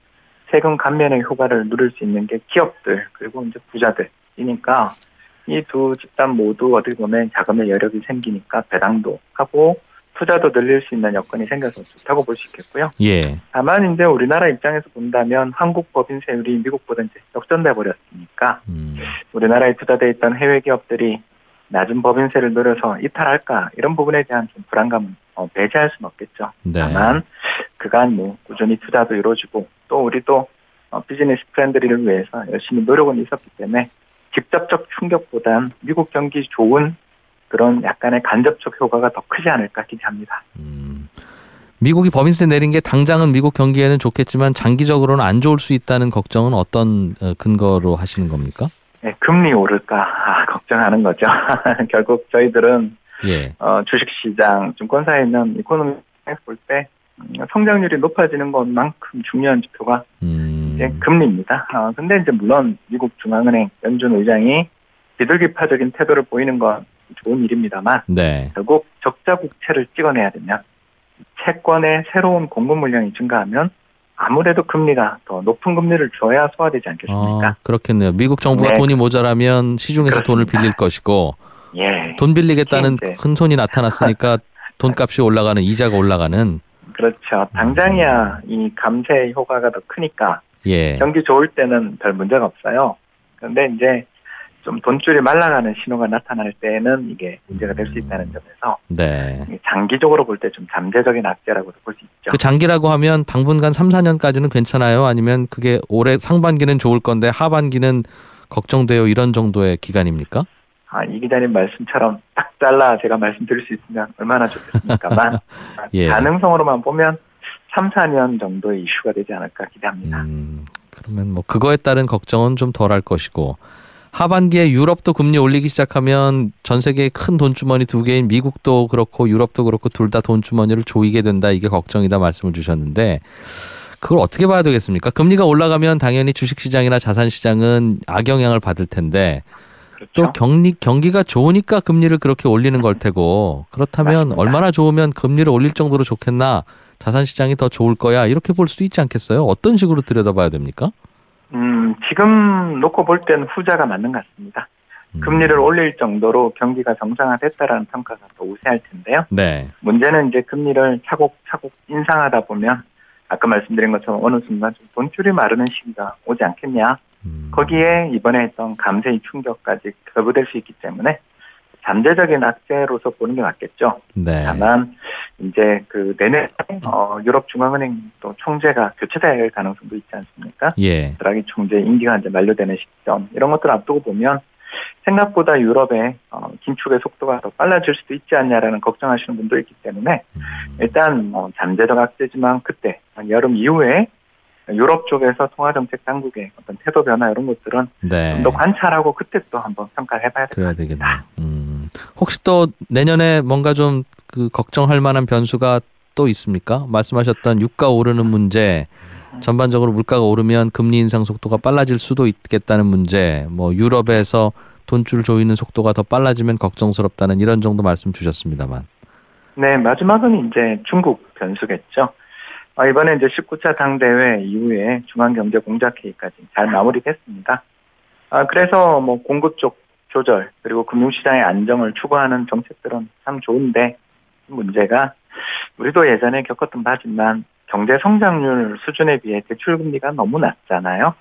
세금 감면의 효과를 누릴 수 있는 게 기업들 그리고 이제 부자들이니까 이 두 집단 모두 어떻게 보면 자금의 여력이 생기니까 배당도 하고 투자도 늘릴 수 있는 여건이 생겨서 좋다고 볼 수 있겠고요. 예. 다만 이제 우리나라 입장에서 본다면 한국 법인세율이 미국보다 이제 역전돼 버렸으니까 우리나라에 투자돼 있던 해외 기업들이 낮은 법인세를 노려서 이탈할까 이런 부분에 대한 좀 불안감은 배제할 수는 없겠죠. 네. 다만 그간 뭐 꾸준히 투자도 이루어지고 또 우리도 비즈니스 프렌드리를 위해서 열심히 노력은 있었기 때문에 직접적 충격보단 미국 경기 좋은 그런 약간의 간접적 효과가 더 크지 않을까 기대합니다. 미국이 법인세 내린 게 당장은 미국 경기에는 좋겠지만 장기적으로는 안 좋을 수 있다는 걱정은 어떤 근거로 하시는 겁니까? 네, 금리 오를까 걱정하는 거죠. 결국 저희들은 예. 주식시장, 증권사에 있는 이코노미에서 볼 때 성장률이 높아지는 것만큼 중요한 지표가 이제 금리입니다. 근데 이제 물론 미국 중앙은행 연준 의장이 비둘기파적인 태도를 보이는 건 좋은 일입니다만 네. 결국 적자 국채를 찍어내야 되면 채권의 새로운 공급 물량이 증가하면 아무래도 금리가 더 높은 금리를 줘야 소화되지 않겠습니까? 그렇겠네요. 미국 정부가 네. 돈이 모자라면 시중에서 그렇습니다. 돈을 빌릴 것이고 예. 돈 빌리겠다는 이제 큰 손이 나타났으니까 돈값이 올라가는 이자가 올라가는. 그렇죠. 당장이야 이 감세 효과가 더 크니까 예. 경기 좋을 때는 별 문제가 없어요. 그런데 이제 좀 돈줄이 말라가는 신호가 나타날 때는 이게 문제가 될 수 있다는 점에서 네. 장기적으로 볼 때 좀 잠재적인 악재라고도 볼 수 있죠. 그 장기라고 하면 당분간 3, 4년까지는 괜찮아요? 아니면 그게 올해 상반기는 좋을 건데 하반기는 걱정돼요 이런 정도의 기간입니까? 이 기자님 말씀처럼 딱 잘라 제가 말씀드릴 수 있으면 얼마나 좋겠습니까만 예. 가능성으로만 보면 3, 4년 정도의 이슈가 되지 않을까 기대합니다. 그러면 뭐 그거에 따른 걱정은 좀 덜할 것이고 하반기에 유럽도 금리 올리기 시작하면 전 세계의 큰 돈주머니 두 개인 미국도 그렇고 유럽도 그렇고 둘 다 돈주머니를 조이게 된다 이게 걱정이다 말씀을 주셨는데 그걸 어떻게 봐야 되겠습니까? 금리가 올라가면 당연히 주식시장이나 자산시장은 악영향을 받을 텐데 또 경기가 좋으니까 금리를 그렇게 올리는 걸 테고 그렇다면 맞습니다. 얼마나 좋으면 금리를 올릴 정도로 좋겠나 자산시장이 더 좋을 거야 이렇게 볼 수도 있지 않겠어요? 어떤 식으로 들여다봐야 됩니까? 지금 놓고 볼 때는 후자가 맞는 것 같습니다. 금리를 올릴 정도로 경기가 정상화됐다라는 평가가 더 우세할 텐데요. 네. 문제는 이제 금리를 차곡차곡 인상하다 보면 아까 말씀드린 것처럼 어느 순간 좀 돈줄이 마르는 시기가 오지 않겠냐. 거기에 이번에 했던 감세의 충격까지 결부될 수 있기 때문에 잠재적인 악재로서 보는 게 맞겠죠. 네. 다만 이제 그 내내 유럽 중앙은행 또 총재가 교체될 가능성도 있지 않습니까? 예. 드라기 총재 임기가 이제 만료되는 시점 이런 것들을 앞두고 보면 생각보다 유럽의 긴축의 속도가 더 빨라질 수도 있지 않냐라는 걱정하시는 분도 있기 때문에 일단 잠재적 악재지만 그때 여름 이후에 유럽 쪽에서 통화정책 당국의 어떤 태도 변화 이런 것들은 네. 좀 더 관찰하고 그때 또 한번 평가를 해봐야 그래야 되겠습니다. 되겠네요. 혹시 또 내년에 뭔가 좀 그 걱정할 만한 변수가 또 있습니까? 말씀하셨던 유가 오르는 문제, 전반적으로 물가가 오르면 금리 인상 속도가 빨라질 수도 있겠다는 문제, 뭐 유럽에서 돈줄 조이는 속도가 더 빨라지면 걱정스럽다는 이런 정도 말씀 주셨습니다만. 네, 마지막은 이제 중국 변수겠죠. 이번에 이제 19차 당대회 이후에 중앙경제공작회의까지 잘 마무리됐습니다. 그래서 뭐 공급 쪽 조절 그리고 금융시장의 안정을 추구하는 정책들은 참 좋은데 문제가 우리도 예전에 겪었던 바지만 경제 성장률 수준에 비해 대출 금리가 너무 낮잖아요.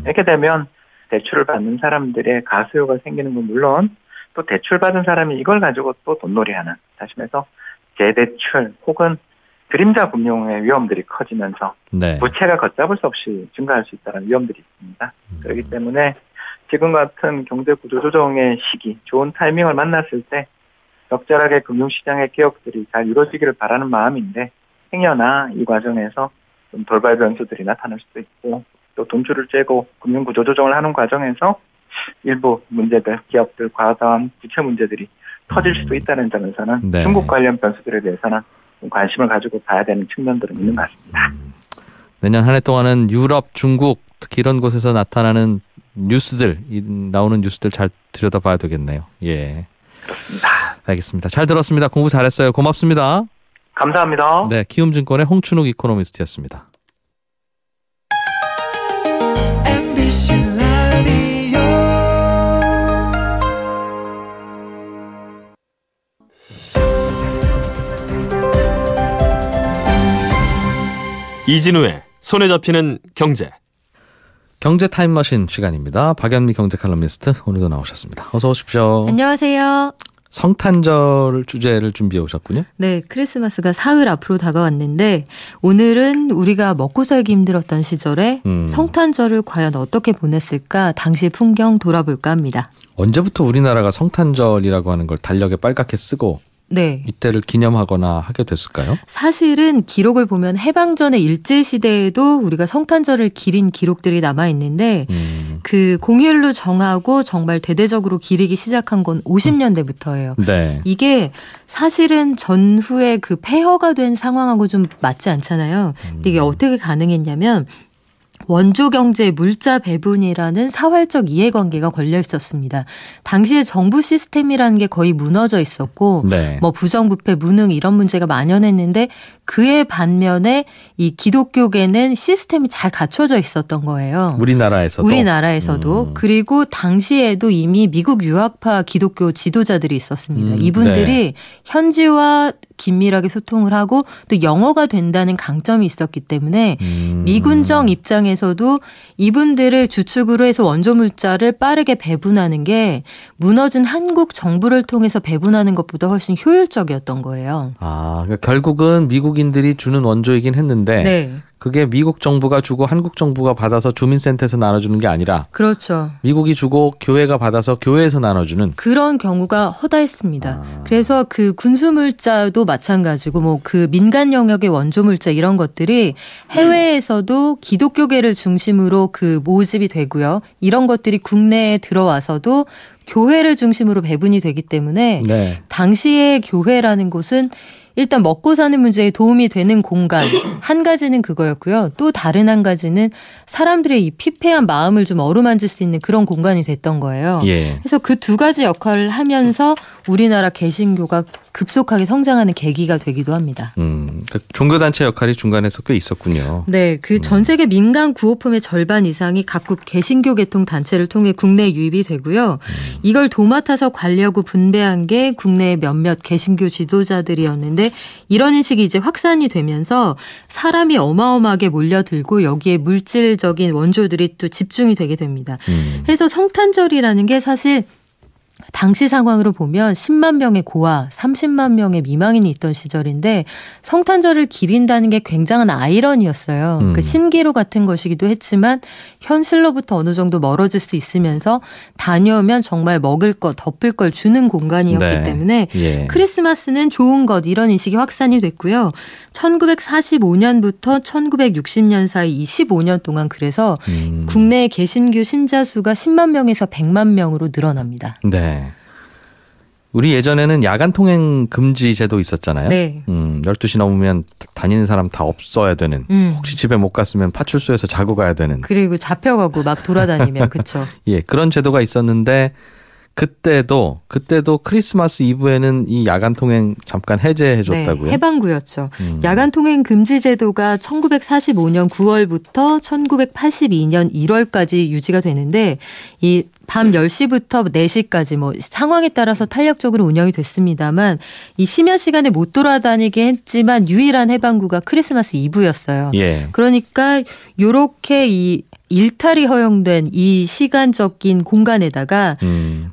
이렇게 되면 대출을 받는 사람들의 가수요가 생기는 건 물론 또 대출 받은 사람이 이걸 가지고 또 돈놀이하는 다시 말해서 재대출 혹은 그림자 금융의 위험들이 커지면서 네. 부채가 걷잡을 수 없이 증가할 수 있다는 위험들이 있습니다. 그렇기 때문에 지금 같은 경제 구조 조정의 시기, 좋은 타이밍을 만났을 때 적절하게 금융시장의 개혁들이 잘 이루어지기를 바라는 마음인데 행여나 이 과정에서 좀 돌발 변수들이 나타날 수도 있고 또 돈줄을 째고 금융구조 조정을 하는 과정에서 일부 문제들, 기업들 과다한 부채 문제들이 터질 수도 있다는 점에서는 네. 중국 관련 변수들에 대해서는 좀 관심을 가지고 봐야 되는 측면들은 있는 것 같습니다. 내년 한 해 동안은 유럽, 중국 특히 이런 곳에서 나타나는 뉴스들, 나오는 뉴스들 잘 들여다봐야 되겠네요. 예, 그렇습니다. 알겠습니다. 잘 들었습니다. 공부 잘했어요. 고맙습니다. 감사합니다. 네, 키움증권의 홍춘욱 이코노미스트였습니다. 이진우의 손에 잡히는 경제. 경제 타임머신 시간입니다. 박연미 경제 칼럼니스트 오늘도 나오셨습니다. 어서 오십시오. 안녕하세요. 성탄절 주제를 준비해 오셨군요. 네, 크리스마스가 사흘 앞으로 다가왔는데 오늘은 우리가 먹고 살기 힘들었던 시절에 성탄절을 과연 어떻게 보냈을까 당시 풍경 돌아볼까 합니다. 언제부터 우리나라가 성탄절이라고 하는 걸 달력에 빨갛게 쓰고 네. 이때를 기념하거나 하게 됐을까요? 사실은 기록을 보면 해방전의 일제시대에도 우리가 성탄절을 기린 기록들이 남아있는데 그 공휴일로 정하고 정말 대대적으로 기리기 시작한 건 50년대부터예요. 네. 이게 사실은 전후에 그 폐허가 된 상황하고 좀 맞지 않잖아요. 근데 이게 어떻게 가능했냐면 원조 경제의 물자 배분이라는 사활적 이해관계가 걸려 있었습니다. 당시에 정부 시스템이라는 게 거의 무너져 있었고 네. 뭐 부정부패, 무능 이런 문제가 만연했는데 그에 반면에 이 기독교계는 시스템이 잘 갖춰져 있었던 거예요. 우리나라에서도. 그리고 당시에도 이미 미국 유학파 기독교 지도자들이 있었습니다. 이분들이 네. 현지와 긴밀하게 소통을 하고 또 영어가 된다는 강점이 있었기 때문에 미군정 입장에서도 이분들을 주축으로 해서 원조 물자를 빠르게 배분하는 게 무너진 한국 정부를 통해서 배분하는 것보다 훨씬 효율적이었던 거예요. 아, 그러니까 결국은 미국인들이 주는 원조이긴 했는데 네. 그게 미국 정부가 주고 한국 정부가 받아서 주민센터에서 나눠주는 게 아니라 그렇죠. 미국이 주고 교회가 받아서 교회에서 나눠주는 그런 경우가 허다했습니다. 그래서 그 군수물자도 마찬가지고 뭐 그 민간 영역의 원조물자 이런 것들이 해외에서도 기독교계를 중심으로 그 모집이 되고요. 이런 것들이 국내에 들어와서도 교회를 중심으로 배분이 되기 때문에 네. 당시의 교회라는 곳은 일단 먹고 사는 문제에 도움이 되는 공간 한 가지는 그거였고요. 또 다른 한 가지는 사람들의 이 피폐한 마음을 좀 어루만질 수 있는 그런 공간이 됐던 거예요. 예. 그래서 그 두 가지 역할을 하면서 우리나라 개신교가 급속하게 성장하는 계기가 되기도 합니다. 그 종교단체 역할이 중간에서 꽤 있었군요. 네, 그 전 세계 민간 구호품의 절반 이상이 각국 개신교 계통 단체를 통해 국내에 유입이 되고요. 이걸 도맡아서 관리하고 분배한 게 국내의 몇몇 개신교 지도자들이었는데 이런 인식이 이제 확산이 되면서 사람이 어마어마하게 몰려들고 여기에 물질적인 원조들이 또 집중이 되게 됩니다. 그래서 성탄절이라는 게 사실 당시 상황으로 보면 10만 명의 고아, 30만 명의 미망인이 있던 시절인데 성탄절을 기린다는 게 굉장한 아이러니였어요. 그 신기루 같은 것이기도 했지만 현실로부터 어느 정도 멀어질 수 있으면서 다녀오면 정말 먹을 것, 덮을 걸 주는 공간이었기 네. 때문에 예. 크리스마스는 좋은 것 이런 인식이 확산이 됐고요. 1945년부터 1960년 사이 25년 동안 그래서 국내 개신교 신자 수가 10만 명에서 100만 명으로 늘어납니다. 네. 우리 예전에는 야간 통행 금지 제도 있었잖아요. 네. 12시 넘으면 다니는 사람 다 없어야 되는. 혹시 집에 못 갔으면 파출소에서 자고 가야 되는. 그리고 잡혀가고 막 돌아다니면 그렇죠. 예, 그런 제도가 있었는데 그때도 크리스마스 이브에는 이 야간 통행 잠깐 해제해 줬다고요. 네, 해방구였죠. 야간 통행 금지 제도가 1945년 9월부터 1982년 1월까지 유지가 되는데 이 밤 10시부터 4시까지 뭐 상황에 따라서 탄력적으로 운영이 됐습니다만 이 심야 시간에 못 돌아다니게 했지만 유일한 해방구가 크리스마스 이브였어요. 예. 그러니까 요렇게 이 일탈이 허용된 이 시간적인 공간에다가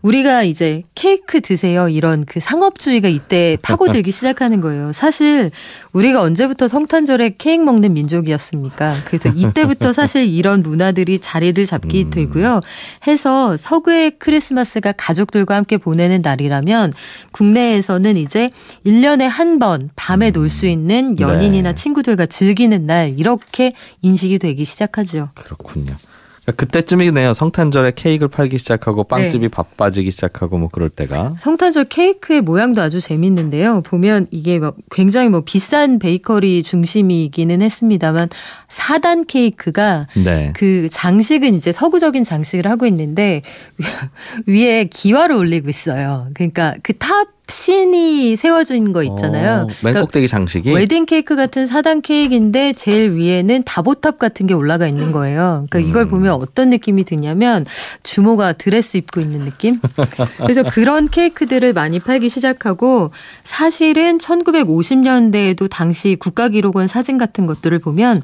우리가 이제 케이크 드세요 이런 그 상업주의가 이때 파고들기 시작하는 거예요. 사실 우리가 언제부터 성탄절에 케이크 먹는 민족이었습니까? 그래서 이때부터 사실 이런 문화들이 자리를 잡게 되고요. 해서 서구의 크리스마스가 가족들과 함께 보내는 날이라면 국내에서는 이제 1년에 한 번 밤에 놀 수 있는 연인이나 친구들과 즐기는 날 이렇게 인식이 되기 시작하죠. 그렇군요. 그러니까 그때쯤이네요. 성탄절에 케이크를 팔기 시작하고 빵집이 바빠지기 시작하고 뭐 그럴 때가. 성탄절 케이크의 모양도 아주 재밌는데요. 보면 이게 막 굉장히 뭐 비싼 베이커리 중심이기는 했습니다만 4단 케이크가 그 장식은 이제 서구적인 장식을 하고 있는데 위에 기와를 올리고 있어요. 그러니까 그 탑 신이 세워진 거 있잖아요. 맨 꼭대기 장식이? 웨딩 케이크 같은 4단 케이크인데 제일 위에는 다보탑 같은 게 올라가 있는 거예요. 그러니까 이걸 보면 어떤 느낌이 드냐면 주모가 드레스 입고 있는 느낌? 그래서 그런 케이크들을 많이 팔기 시작하고 사실은 1950년대에도 당시 국가기록원 사진 같은 것들을 보면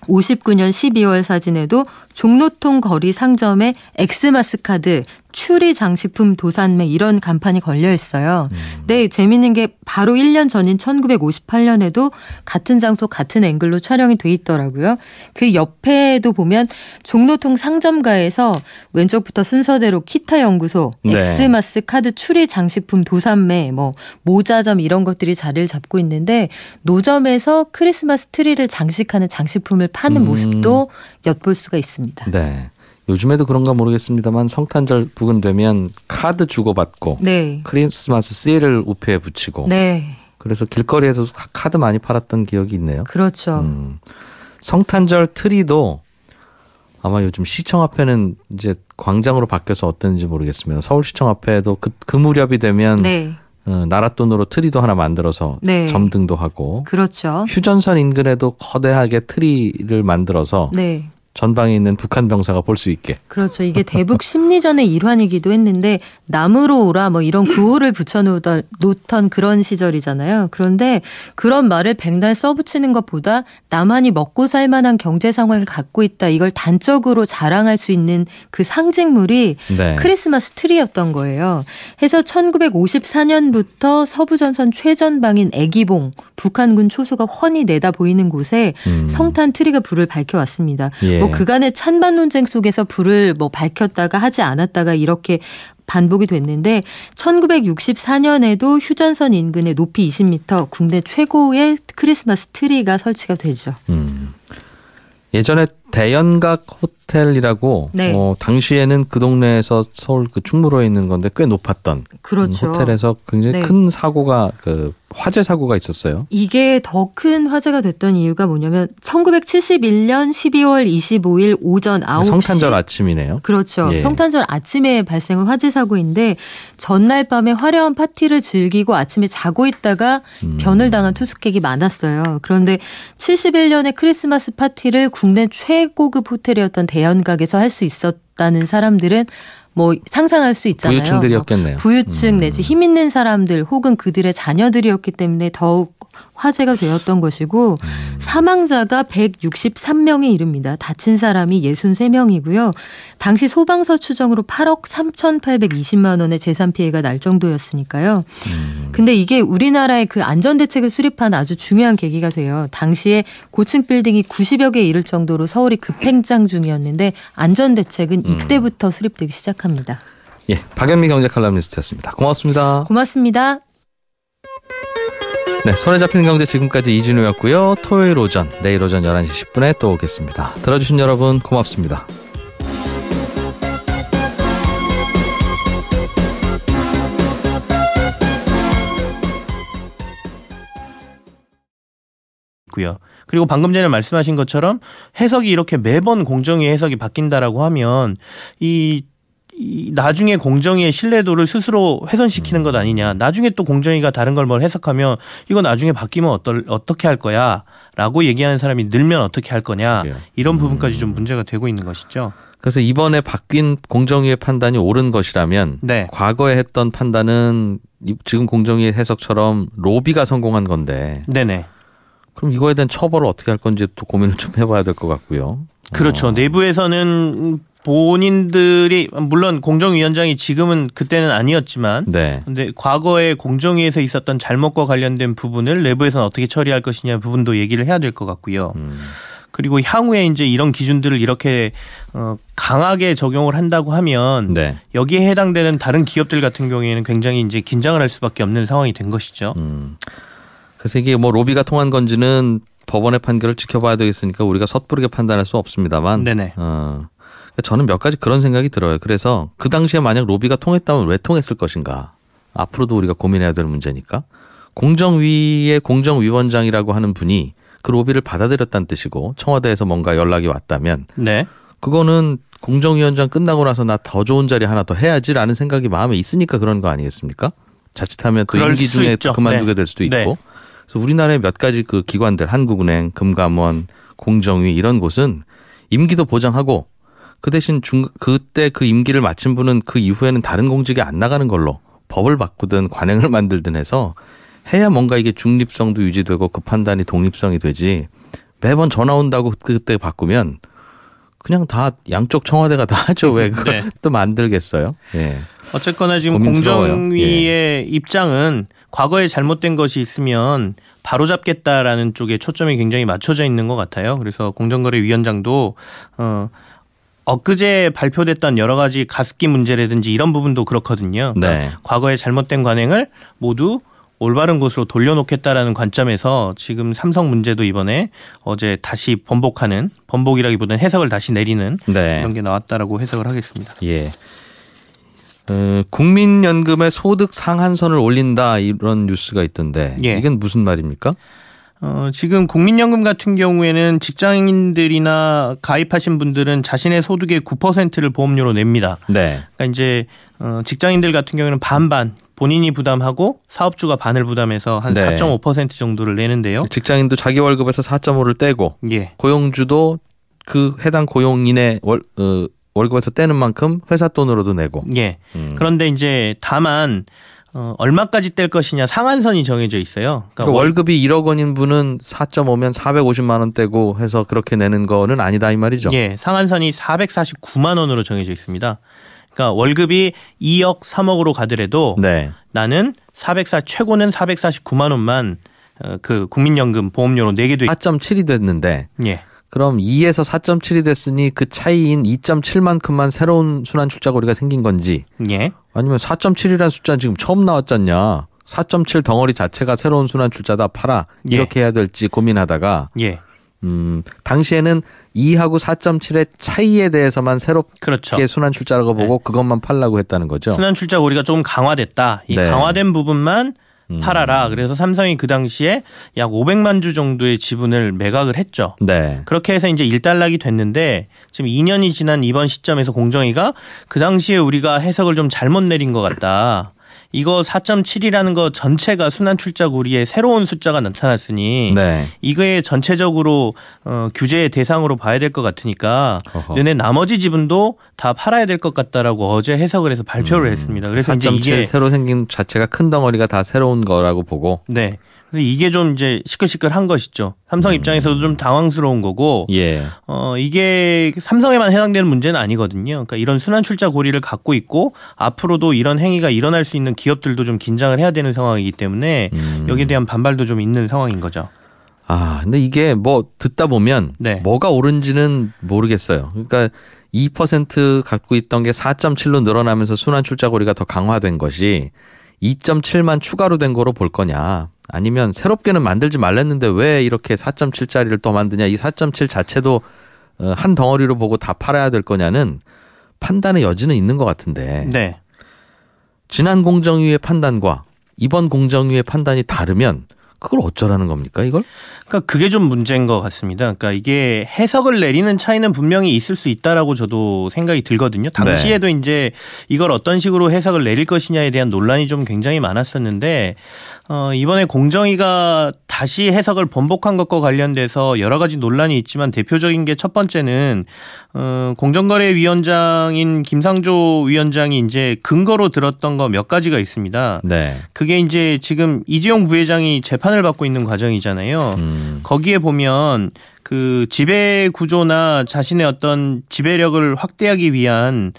59년 12월 사진에도 종로통 거리 상점에 엑스마스 카드, 추리 장식품 도산매 이런 간판이 걸려 있어요. 네, 재밌는 게 바로 1년 전인 1958년에도 같은 장소 같은 앵글로 촬영이 돼 있더라고요. 그 옆에도 보면 종로통 상점가에서 왼쪽부터 순서대로 키타 연구소, 엑스마스 카드 추리 장식품 도산매, 뭐 모자점 이런 것들이 자리를 잡고 있는데 노점에서 크리스마스 트리를 장식하는 장식품을 파는 모습도 엿볼 수가 있습니다. 네. 요즘에도 그런가 모르겠습니다만 성탄절 부근 되면 카드 주고받고 크리스마스 씨를 우표에 붙이고 그래서 길거리에서 카드 많이 팔았던 기억이 있네요. 그렇죠. 성탄절 트리도 아마 요즘 시청 앞에는 이제 광장으로 바뀌어서 어떤지 모르겠습니다. 서울시청 앞에도 그 무렵이 되면 나라 돈으로 트리도 하나 만들어서 점등도 하고 그렇죠. 휴전선 인근에도 거대하게 트리를 만들어서 전방에 있는 북한 병사가 볼 수 있게. 그렇죠. 이게 대북 심리전의 일환이기도 했는데 남으로 오라 뭐 이런 구호를 붙여놓던 그런 시절이잖아요. 그런데 그런 말을 백날 써붙이는 것보다 남한이 먹고 살 만한 경제 상황을 갖고 있다. 이걸 단적으로 자랑할 수 있는 그 상징물이 크리스마스 트리였던 거예요. 해서 1954년부터 서부전선 최전방인 애기봉, 북한군 초소가 훤히 내다 보이는 곳에 성탄 트리가 불을 밝혀왔습니다. 뭐 그간의 찬반 논쟁 속에서 불을 뭐 밝혔다가 하지 않았다가 이렇게 반복이 됐는데 1964년에도 휴전선 인근에 높이 20m 국내 최고의 크리스마스 트리가 설치가 되죠. 예전에 대연각 호텔이라고 당시에는 그 동네에서 서울 그 충무로에 있는 건데 꽤 높았던 호텔에서 굉장히 큰 사고가 화재 사고가 있었어요. 이게 더 큰 화재가 됐던 이유가 뭐냐면 1971년 12월 25일 오전 9시. 성탄절 아침이네요. 그렇죠. 성탄절 아침에 발생한 화재 사고인데 전날 밤에 화려한 파티를 즐기고 아침에 자고 있다가 변을 당한 투숙객이 많았어요. 그런데 71년에 크리스마스 파티를 국내 최고급 호텔이었던 대연각에서 할 수 있었다는 사람들은 뭐 상상할 수 있잖아요. 부유층들이었겠네요. 부유층 내지 힘 있는 사람들 혹은 그들의 자녀들이었기 때문에 더욱 화제가 되었던 것이고 사망자가 163명에 이릅니다. 다친 사람이 63명이고요. 당시 소방서 추정으로 8억 3,820만 원의 재산 피해가 날 정도였으니까요. 근데 이게 우리나라의 그 안전대책을 수립한 아주 중요한 계기가 돼요. 당시에 고층 빌딩이 90여 개 이를 정도로 서울이 급행장 중이었는데 안전대책은 이때부터 수립되기 시작합니다. 예, 박연미 경제 칼럼니스트였습니다. 고맙습니다. 고맙습니다. 네, 손에 잡히는 경제 지금까지 이진우였고요. 토요일 오전, 내일 오전 11시 10분에 또 오겠습니다. 들어주신 여러분 고맙습니다. 그리고 방금 전에 말씀하신 것처럼 해석이 이렇게 매번 공정위의 해석이 바뀐다라고 하면 이 나중에 공정위의 신뢰도를 스스로 훼손시키는 것 아니냐. 나중에 또 공정위가 다른 걸 뭘 해석하면 이거 나중에 바뀌면 어떻게 할 거야 라고 얘기하는 사람이 늘면 어떻게 할 거냐. 이런 부분까지 좀 문제가 되고 있는 것이죠. 그래서 이번에 바뀐 공정위의 판단이 옳은 것이라면 과거에 했던 판단은 지금 공정위의 해석처럼 로비가 성공한 건데 그럼 이거에 대한 처벌을 어떻게 할 건지 또 고민을 좀 해봐야 될 것 같고요. 그렇죠. 내부에서는 본인들이 물론 공정위원장이 지금은 그때는 아니었지만 네. 근데 과거에 공정위에서 있었던 잘못과 관련된 부분을 내부에서는 어떻게 처리할 것이냐 부분도 얘기를 해야 될 것 같고요. 그리고 향후에 이제 이런 기준들을 이렇게 강하게 적용을 한다고 하면 네. 여기에 해당되는 다른 기업들 같은 경우에는 굉장히 이제 긴장을 할 수밖에 없는 상황이 된 것이죠. 그래서 이게 뭐 로비가 통한 건지는 법원의 판결을 지켜봐야 되겠으니까 우리가 섣부르게 판단할 수 없습니다만. 네네. 저는 몇 가지 그런 생각이 들어요. 그래서 그 당시에 만약 로비가 통했다면 왜 통했을 것인가. 앞으로도 우리가 고민해야 될 문제니까. 공정위의 공정위원장이라고 하는 분이 그 로비를 받아들였다는 뜻이고 청와대에서 뭔가 연락이 왔다면 네. 그거는 공정위원장 끝나고 나서 나 더 좋은 자리 하나 더 해야지라는 생각이 마음에 있으니까 그런 거 아니겠습니까? 자칫하면 또 임기 중에 그만두게 될 수도 있고. 네. 그래서 우리나라의 몇 가지 그 기관들 한국은행, 금감원, 공정위 이런 곳은 임기도 보장하고 그 대신 그때 그 임기를 마친 분은 그 이후에는 다른 공직에 안 나가는 걸로 법을 바꾸든 관행을 만들든 해서 해야 뭔가 이게 중립성도 유지되고 그 판단이 독립성이 되지 매번 전화 온다고 그때 바꾸면 그냥 다 양쪽 청와대가 다 하죠. 왜 그걸 네. 또 만들겠어요? 예. 어쨌거나 지금 고민스러워요. 공정위의 입장은 과거에 잘못된 것이 있으면 바로잡겠다라는 쪽에 초점이 굉장히 맞춰져 있는 것 같아요. 그래서 공정거래위원장도 엊그제 발표됐던 여러 가지 가습기 문제라든지 이런 부분도 그렇거든요. 그러니까 네. 과거에 잘못된 관행을 모두 올바른 곳으로 돌려놓겠다라는 관점에서 지금 삼성 문제도 이번에 어제 다시 번복이라기보다는 해석을 다시 내리는 네. 이런 게 나왔다라고 해석을 하겠습니다. 예. 국민연금의 소득 상한선을 올린다 이런 뉴스가 있던데 예. 이건 무슨 말입니까? 지금 국민연금 같은 경우에는 직장인들이나 가입하신 분들은 자신의 소득의 9%를 보험료로 냅니다. 네. 그러니까 이제 직장인들 같은 경우에는 반반 본인이 부담하고 사업주가 반을 부담해서 한 네. 4.5% 정도를 내는데요. 직장인도 자기 월급에서 4.5를 떼고 예. 고용주도 그 해당 고용인의 월급에서 떼는 만큼 회사 돈으로도 내고. 예. 그런데 이제 다만 얼마까지 뗄 것이냐 상한선이 정해져 있어요. 그러니까 월급이 1억 원인 분은 4.5면 450만 원 떼고 해서 그렇게 내는 거는 아니다 이 말이죠. 예, 상한선이 449만 원으로 정해져 있습니다. 그러니까 월급이 2억, 3억으로 가더라도 네. 나는 최고는 449만 원만 그 국민연금 보험료로 내게 돼. 4.7이 됐는데. 예. 그럼 2에서 4.7이 됐으니 그 차이인 2.7만큼만 새로운 순환출자고리가 생긴 건지. 예. 아니면 4.7이라는 숫자는 지금 처음 나왔잖냐. 4.7 덩어리 자체가 새로운 순환출자다 팔아. 이렇게 해야 될지 고민하다가. 예. 당시에는 2하고 4.7의 차이에 대해서만 새롭게 그렇죠. 순환출자라고 보고 그것만 팔라고 했다는 거죠. 순환출자고리가 조금 강화됐다. 이 네. 강화된 부분만 팔아라. 그래서 삼성이 그 당시에 약 500만 주 정도의 지분을 매각을 했죠. 네. 그렇게 해서 이제 일단락이 됐는데 지금 2년이 지난 이번 시점에서 공정위가 그 당시에 우리가 해석을 좀 잘못 내린 것 같다. 이거 4.7이라는 거 전체가 순환출자고리에 새로운 숫자가 나타났으니 네. 이거에 전체적으로 규제의 대상으로 봐야 될 것 같으니까 너네 나머지 지분도 다 팔아야 될 것 같다라고 어제 해석을 해서 발표를 했습니다. 그래서 4.7 이제 이게 새로 생긴 자체가 큰 덩어리가 다 새로운 거라고 보고. 네. 그래서 이게 좀 이제 시끌시끌한 것이죠. 삼성 입장에서도 좀 당황스러운 거고. 예. 이게 삼성에만 해당되는 문제는 아니거든요. 그러니까 이런 순환출자 고리를 갖고 있고 앞으로도 이런 행위가 일어날 수 있는 기업들도 좀 긴장을 해야 되는 상황이기 때문에 여기에 대한 반발도 좀 있는 상황인 거죠. 근데 이게 뭐 듣다 보면 네. 뭐가 옳은지는 모르겠어요. 그러니까 2% 갖고 있던 게 4.7로 늘어나면서 순환출자고리가 더 강화된 것이 2.7만 추가로 된 거로 볼 거냐. 아니면 새롭게는 만들지 말랬는데 왜 이렇게 4.7짜리를 또 만드냐. 이 4.7 자체도 한 덩어리로 보고 다 팔아야 될 거냐는 판단의 여지는 있는 것 같은데. 네. 지난 공정위의 판단과 이번 공정위의 판단이 다르면 그걸 어쩌라는 겁니까, 이걸? 그러니까 그게 좀 문제인 것 같습니다. 그러니까 이게 해석을 내리는 차이는 분명히 있을 수 있다라고 저도 생각이 들거든요. 당시에도 이제 이걸 어떤 식으로 해석을 내릴 것이냐에 대한 논란이 좀 굉장히 많았었는데 이번에 공정위가 다시 해석을 번복한 것과 관련돼서 여러 가지 논란이 있지만 대표적인 게 첫 번째는 공정거래위원장인 김상조 위원장이 이제 근거로 들었던 거 몇 가지가 있습니다. 네. 그게 이제 지금 이재용 부회장이 재판을 받고 있는 과정이잖아요. 거기에 보면 그 지배 구조나 자신의 어떤 지배력을 확대하기 위한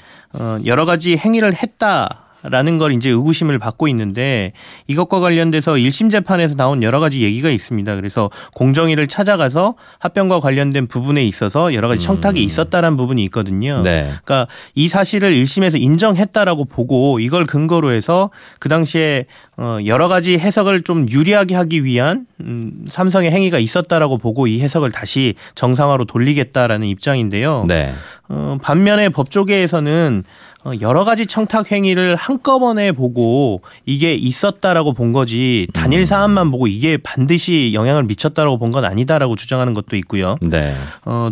여러 가지 행위를 했다라는 걸 이제 의구심을 받고 있는데 이것과 관련돼서 1심 재판에서 나온 여러 가지 얘기가 있습니다. 그래서 공정위를 찾아가서 합병과 관련된 부분에 있어서 여러 가지 청탁이 있었다라는 부분이 있거든요. 네. 그러니까 이 사실을 1심에서 인정했다라고 보고 이걸 근거로 해서 그 당시에 여러 가지 해석을 좀 유리하게 하기 위한 삼성의 행위가 있었다라고 보고 이 해석을 다시 정상화로 돌리겠다라는 입장인데요. 네. 반면에 법조계에서는 여러 가지 청탁 행위를 한꺼번에 보고 이게 있었다라고 본 거지 단일 사안만 보고 이게 반드시 영향을 미쳤다라고 본 건 아니다라고 주장하는 것도 있고요. 네.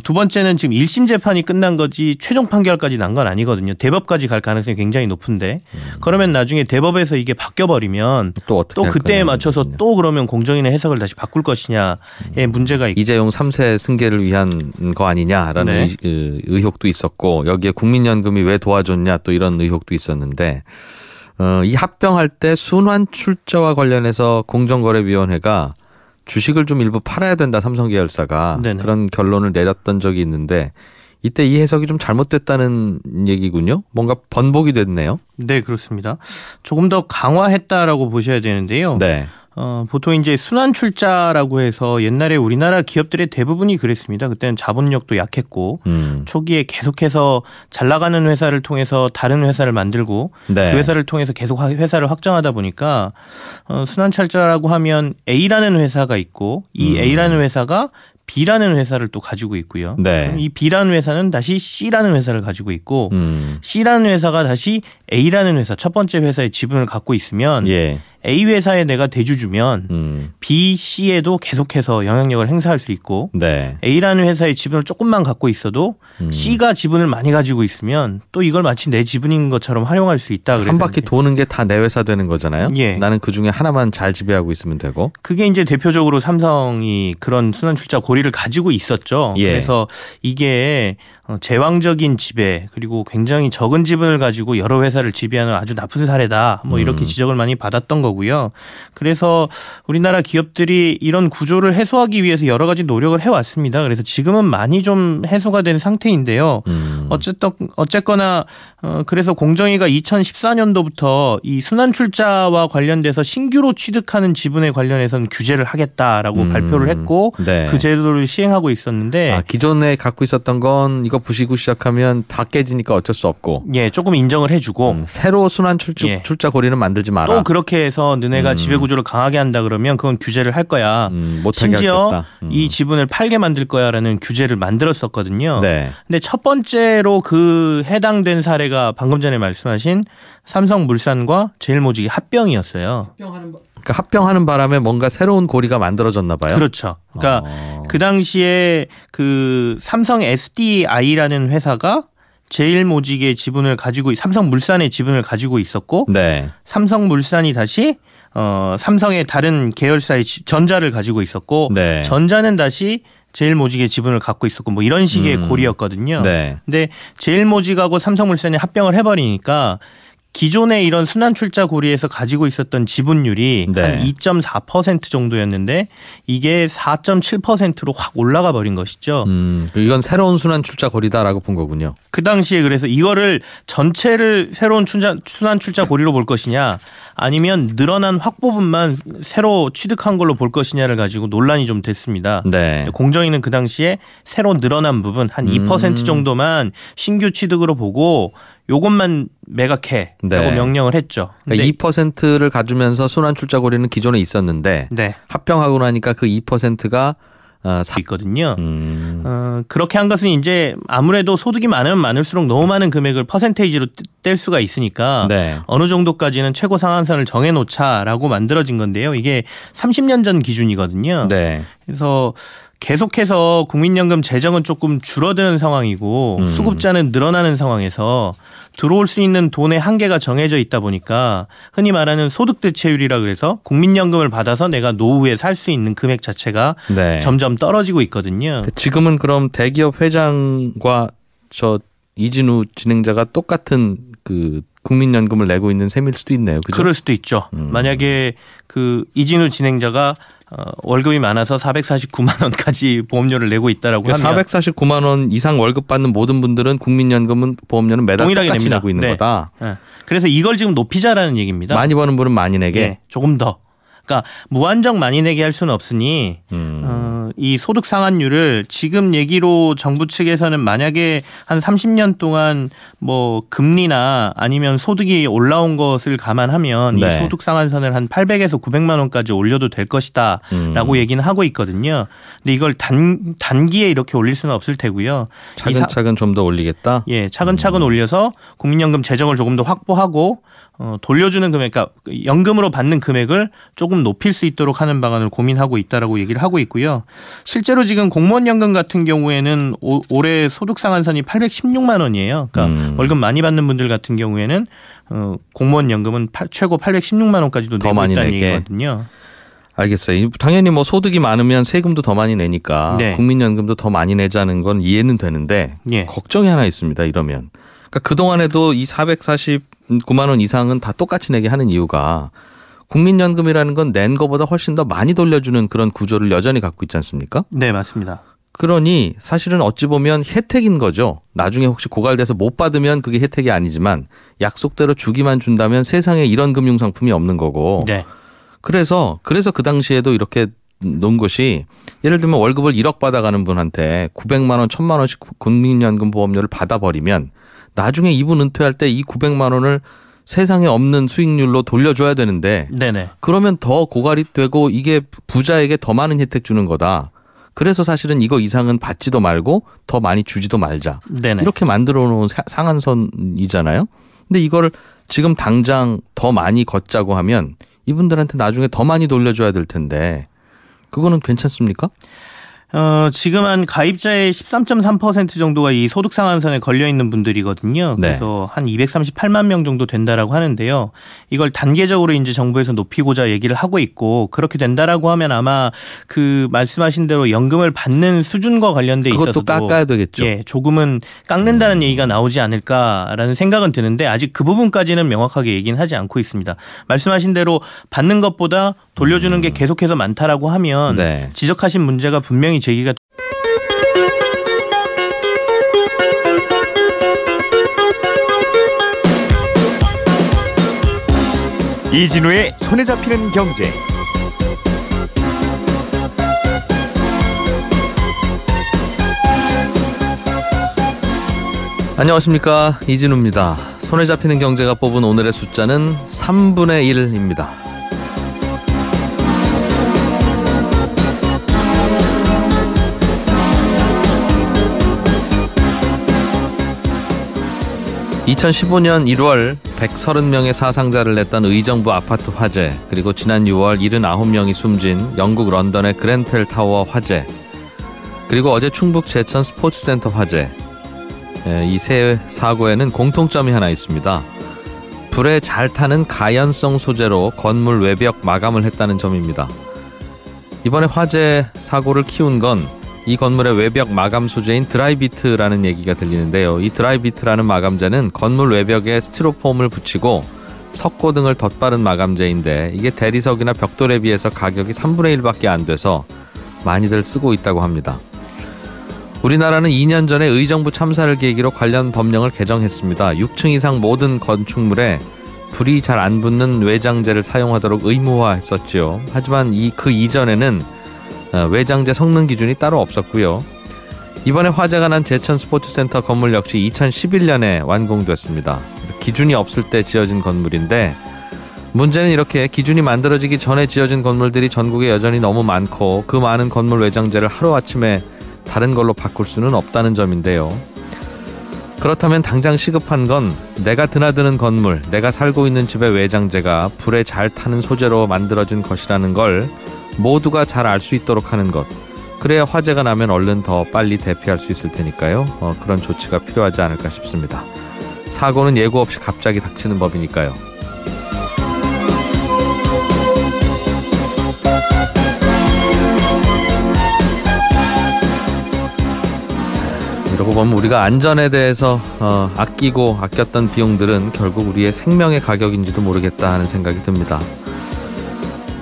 두 번째는 지금 1심 재판이 끝난 거지 최종 판결까지 난 건 아니거든요. 대법까지 갈 가능성이 굉장히 높은데 그러면 나중에 대법에서 이게 바뀌어버리면 또 그때에 맞춰서 또 그러면 공정위의 해석을 다시 바꿀 것이냐의 문제가 있고. 이재용 3세 승계를 위한 거 아니냐라는 네. 의혹도 있었고 여기에 국민연금이 왜 도와줬냐 또 이런 의혹도 있었는데 이 합병할 때 순환 출자와 관련해서 공정거래위원회가 주식을 좀 일부 팔아야 된다 삼성계열사가 네네. 그런 결론을 내렸던 적이 있는데 이때 이 해석이 좀 잘못됐다는 얘기군요. 뭔가 번복이 됐네요. 네, 그렇습니다. 조금 더 강화했다라고 보셔야 되는데요. 네. 보통 이제 순환 출자라고 해서 옛날에 우리나라 기업들의 대부분이 그랬습니다. 그때는 자본력도 약했고 초기에 계속해서 잘 나가는 회사를 통해서 다른 회사를 만들고 네. 그 회사를 통해서 계속 회사를 확장하다 보니까 순환 출자라고 하면 A라는 회사가 있고 이 A라는 회사가 B라는 회사를 또 가지고 있고요. 네. 이 B라는 회사는 다시 C라는 회사를 가지고 있고 C라는 회사가 다시 A라는 회사, 첫 번째 회사의 지분을 갖고 있으면 예. A 회사에 내가 대주주면 B, C에도 계속해서 영향력을 행사할 수 있고 네. A라는 회사의 지분을 조금만 갖고 있어도 C가 지분을 많이 가지고 있으면 또 이걸 마치 내 지분인 것처럼 활용할 수 있다. 한 바퀴 도는 게 다 내 회사 되는 거잖아요. 예. 나는 그중에 하나만 잘 지배하고 있으면 되고. 그게 이제 대표적으로 삼성이 그런 순환출자 고리를 가지고 있었죠. 예. 그래서 이게 제왕적인 지배 그리고 굉장히 적은 지분을 가지고 여러 회사를 지배하는 아주 나쁜 사례다. 뭐 이렇게 지적을 많이 받았던 거고요. 그래서 우리나라 기업들이 이런 구조를 해소하기 위해서 여러 가지 노력을 해왔습니다. 그래서 지금은 많이 좀 해소가 된 상태인데요. 어쨌거나 그래서 공정위가 2014년도부터 이 순환출자와 관련돼서 신규로 취득하는 지분에 관련해서는 규제를 하겠다라고 발표를 했고 네. 그 제도를 시행하고 있었는데 기존에 갖고 있었던 건 이거 부시고 시작하면 다 깨지니까 어쩔 수 없고 예, 조금 인정을 해주고 새로 순환 출자 고리는 만들지 마라. 또 그렇게 해서 너네가 지배 구조를 강하게 한다 그러면 그건 규제를 할 거야. 못하게 심지어 하겠다. 이 지분을 팔게 만들 거야라는 규제를 만들었었거든요. 네. 근데 첫 번째로 그 해당된 사례가 방금 전에 말씀하신 삼성물산과 제일모직의 합병이었어요. 그러니까 합병하는 바람에 뭔가 새로운 고리가 만들어졌나 봐요. 그렇죠. 그러니까 그 당시에 그 삼성 SDI라는 회사가 제일모직의 지분을 가지고 삼성물산의 지분을 가지고 있었고 네. 삼성물산이 다시 삼성의 다른 계열사의 전자를 가지고 있었고 네. 전자는 다시 제일모직의 지분을 갖고 있었고 뭐 이런 식의 고리였거든요. 네. 근데 제일모직하고 삼성물산이 합병을 해버리니까 기존의 이런 순환출자 고리에서 가지고 있었던 지분율이 네. 한 2.4% 정도였는데 이게 4.7%로 확 올라가 버린 것이죠. 이건 새로운 순환출자 고리다라고 본 거군요. 그 당시에 그래서 이거를 전체를 새로운 순환출자 고리로 볼 것이냐 아니면 늘어난 확보분만 새로 취득한 걸로 볼 것이냐를 가지고 논란이 좀 됐습니다. 네. 공정위는 그 당시에 새로 늘어난 부분 한 2% 정도만 신규 취득으로 보고 요것만 매각해라고 네. 명령을 했죠. 그러니까 2%를 가지면서 순환출자 고리는 기존에 있었는데 네. 합병하고 나니까 그 2%가 있거든요. 그렇게 한 것은 이제 아무래도 소득이 많으면 많을수록 너무 많은 금액을 퍼센테이지로 뗄 수가 있으니까 네. 어느 정도까지는 최고 상한선을 정해놓자라고 만들어진 건데요. 이게 30년 전 기준이거든요. 네. 그래서 계속해서 국민연금 재정은 조금 줄어드는 상황이고 수급자는 늘어나는 상황에서 들어올 수 있는 돈의 한계가 정해져 있다 보니까 흔히 말하는 소득 대체율이라 그래서 국민연금을 받아서 내가 노후에 살 수 있는 금액 자체가 네. 점점 떨어지고 있거든요. 지금은 그럼 대기업 회장과 저 이진우 진행자가 똑같은 그 국민연금을 내고 있는 셈일 수도 있네요. 그죠? 그럴 수도 있죠. 만약에 그 이진우 진행자가 월급이 많아서 449만 원까지 보험료를 내고 있다라고 하면 449만 원 이상 월급 받는 모든 분들은 국민연금은 보험료는 매달 동일하게 똑같이 냅니다. 내고 있는 거다. 네. 그래서 이걸 지금 높이자라는 얘기입니다. 많이 버는 분은 많이 내게. 네, 조금 더. 그러니까 무한정 많이 내게 할 수는 없으니 이 소득 상한율을 지금 얘기로 정부 측에서는 만약에 한 30년 동안 뭐 금리나 아니면 소득이 올라온 것을 감안하면 네. 이 소득 상한선을 한 800에서 900만 원까지 올려도 될 것이다라고 얘기는 하고 있거든요. 근데 이걸 단기에 이렇게 올릴 수는 없을 테고요. 차근차근 좀 더 올리겠다. 예, 차근차근 올려서 국민연금 재정을 조금 더 확보하고 돌려주는 금액, 그러니까 연금으로 받는 금액을 조금 높일 수 있도록 하는 방안을 고민하고 있다라고 얘기를 하고 있고요. 실제로 지금 공무원연금 같은 경우에는 올해 소득 상한선이 816만 원이에요. 그러니까 월급 많이 받는 분들 같은 경우에는 공무원연금은 최고 816만 원까지도 내고 있다는 얘기거든요. 알겠어요. 당연히 뭐 소득이 많으면 세금도 더 많이 내니까 네. 국민연금도 더 많이 내자는 건 이해는 되는데 예. 걱정이 하나 있습니다. 이러면. 그러니까 그동안에도 이 449만 원 이상은 다 똑같이 내게 하는 이유가 국민연금이라는 건 낸 거보다 훨씬 더 많이 돌려주는 그런 구조를 여전히 갖고 있지 않습니까? 네, 맞습니다. 그러니 사실은 어찌 보면 혜택인 거죠. 나중에 혹시 고갈돼서 못 받으면 그게 혜택이 아니지만 약속대로 주기만 준다면 세상에 이런 금융상품이 없는 거고. 네. 그래서 그 당시에도 이렇게 놓은 것이 예를 들면 월급을 1억 받아가는 분한테 900만 원, 1000만 원씩 국민연금 보험료를 받아버리면 나중에 이분 은퇴할 때 이 900만 원을 세상에 없는 수익률로 돌려줘야 되는데 네네. 그러면 더 고갈이 되고 이게 부자에게 더 많은 혜택 주는 거다. 그래서 사실은 이거 이상은 받지도 말고 더 많이 주지도 말자. 네네. 이렇게 만들어 놓은 상한선이잖아요. 근데 이걸 지금 당장 더 많이 걷자고 하면 이분들한테 나중에 더 많이 돌려줘야 될 텐데 그거는 괜찮습니까? 지금 한 가입자의 13.3% 정도가 이 소득 상한선에 걸려 있는 분들이거든요. 네. 그래서 한 238만 명 정도 된다라고 하는데요. 이걸 단계적으로 이제 정부에서 높이고자 얘기를 하고 있고 그렇게 된다라고 하면 아마 그 말씀하신 대로 연금을 받는 수준과 관련돼 있어서도 그것도 깎아야 되겠죠. 예, 조금은 깎는다는 얘기가 나오지 않을까라는 생각은 드는데 아직 그 부분까지는 명확하게 얘기는 하지 않고 있습니다. 말씀하신 대로 받는 것보다 돌려주는 게 계속해서 많다라고 하면 네. 지적하신 문제가 분명히 제기가 이진우의 손에 잡히는 경제. 안녕하십니까, 이진우입니다. 손에 잡히는 경제가 뽑은 오늘의 숫자는 3분의 1입니다. (2015년 1월) 130명의 사상자를 냈던 의정부 아파트 화재, 그리고 지난 6월 79명이 숨진 영국 런던의 그렌펠 타워 화재, 그리고 어제 충북 제천 스포츠센터 화재, 이 세 사고에는 공통점이 하나 있습니다. 불에 잘 타는 가연성 소재로 건물 외벽 마감을 했다는 점입니다. 이번에 화재 사고를 키운 건 이 건물의 외벽 마감 소재인 드라이비트라는 얘기가 들리는데요. 이 드라이비트라는 마감재는 건물 외벽에 스티로폼을 붙이고 석고 등을 덧바른 마감재인데 이게 대리석이나 벽돌에 비해서 가격이 3분의 1밖에 안 돼서 많이들 쓰고 있다고 합니다. 우리나라는 2년 전에 의정부 참사를 계기로 관련 법령을 개정했습니다. 6층 이상 모든 건축물에 불이 잘 안 붙는 외장재를 사용하도록 의무화했었죠. 하지만 그 이전에는 외장재 성능 기준이 따로 없었고요. 이번에 화재가 난 제천 스포츠센터 건물 역시 2011년에 완공됐습니다. 기준이 없을 때 지어진 건물인데 문제는 이렇게 기준이 만들어지기 전에 지어진 건물들이 전국에 여전히 너무 많고 그 많은 건물 외장재를 하루아침에 다른 걸로 바꿀 수는 없다는 점인데요. 그렇다면 당장 시급한 건 내가 드나드는 건물, 내가 살고 있는 집의 외장재가 불에 잘 타는 소재로 만들어진 것이라는 걸 모두가 잘 알 수 있도록 하는 것. 그래야 화재가 나면 얼른 더 빨리 대피할 수 있을 테니까요. 그런 조치가 필요하지 않을까 싶습니다. 사고는 예고 없이 갑자기 닥치는 법이니까요. 이러고 보면 우리가 안전에 대해서 아끼고 아꼈던 비용들은 결국 우리의 생명의 가격인지도 모르겠다 하는 생각이 듭니다.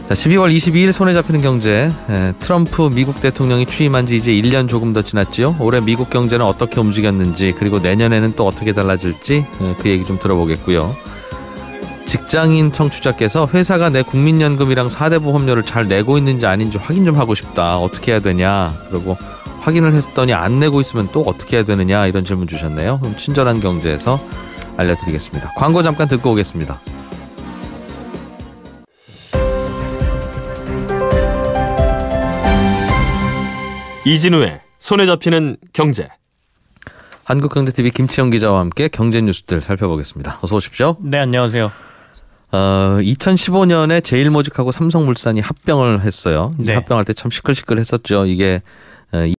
자, 12월 22일 손에 잡히는 경제. 트럼프 미국 대통령이 취임한 지 이제 1년 조금 더 지났지요. 올해 미국 경제는 어떻게 움직였는지, 그리고 내년에는 또 어떻게 달라질지 그 얘기 좀 들어보겠고요. 직장인 청취자께서 회사가 내 국민연금이랑 4대 보험료를 잘 내고 있는지 아닌지 확인 좀 하고 싶다. 어떻게 해야 되냐. 그리고 확인을 했더니 안 내고 있으면 또 어떻게 해야 되느냐, 이런 질문 주셨네요. 그럼 친절한 경제에서 알려드리겠습니다. 광고 잠깐 듣고 오겠습니다. 이진우의 손에 잡히는 경제. 한국경제TV 김치영 기자와 함께 경제 뉴스들 살펴보겠습니다. 어서 오십시오. 네, 안녕하세요. 2015년에 제일모직하고 삼성물산이 합병을 했어요. 네. 합병할 때 참 시끌시끌했었죠. 이게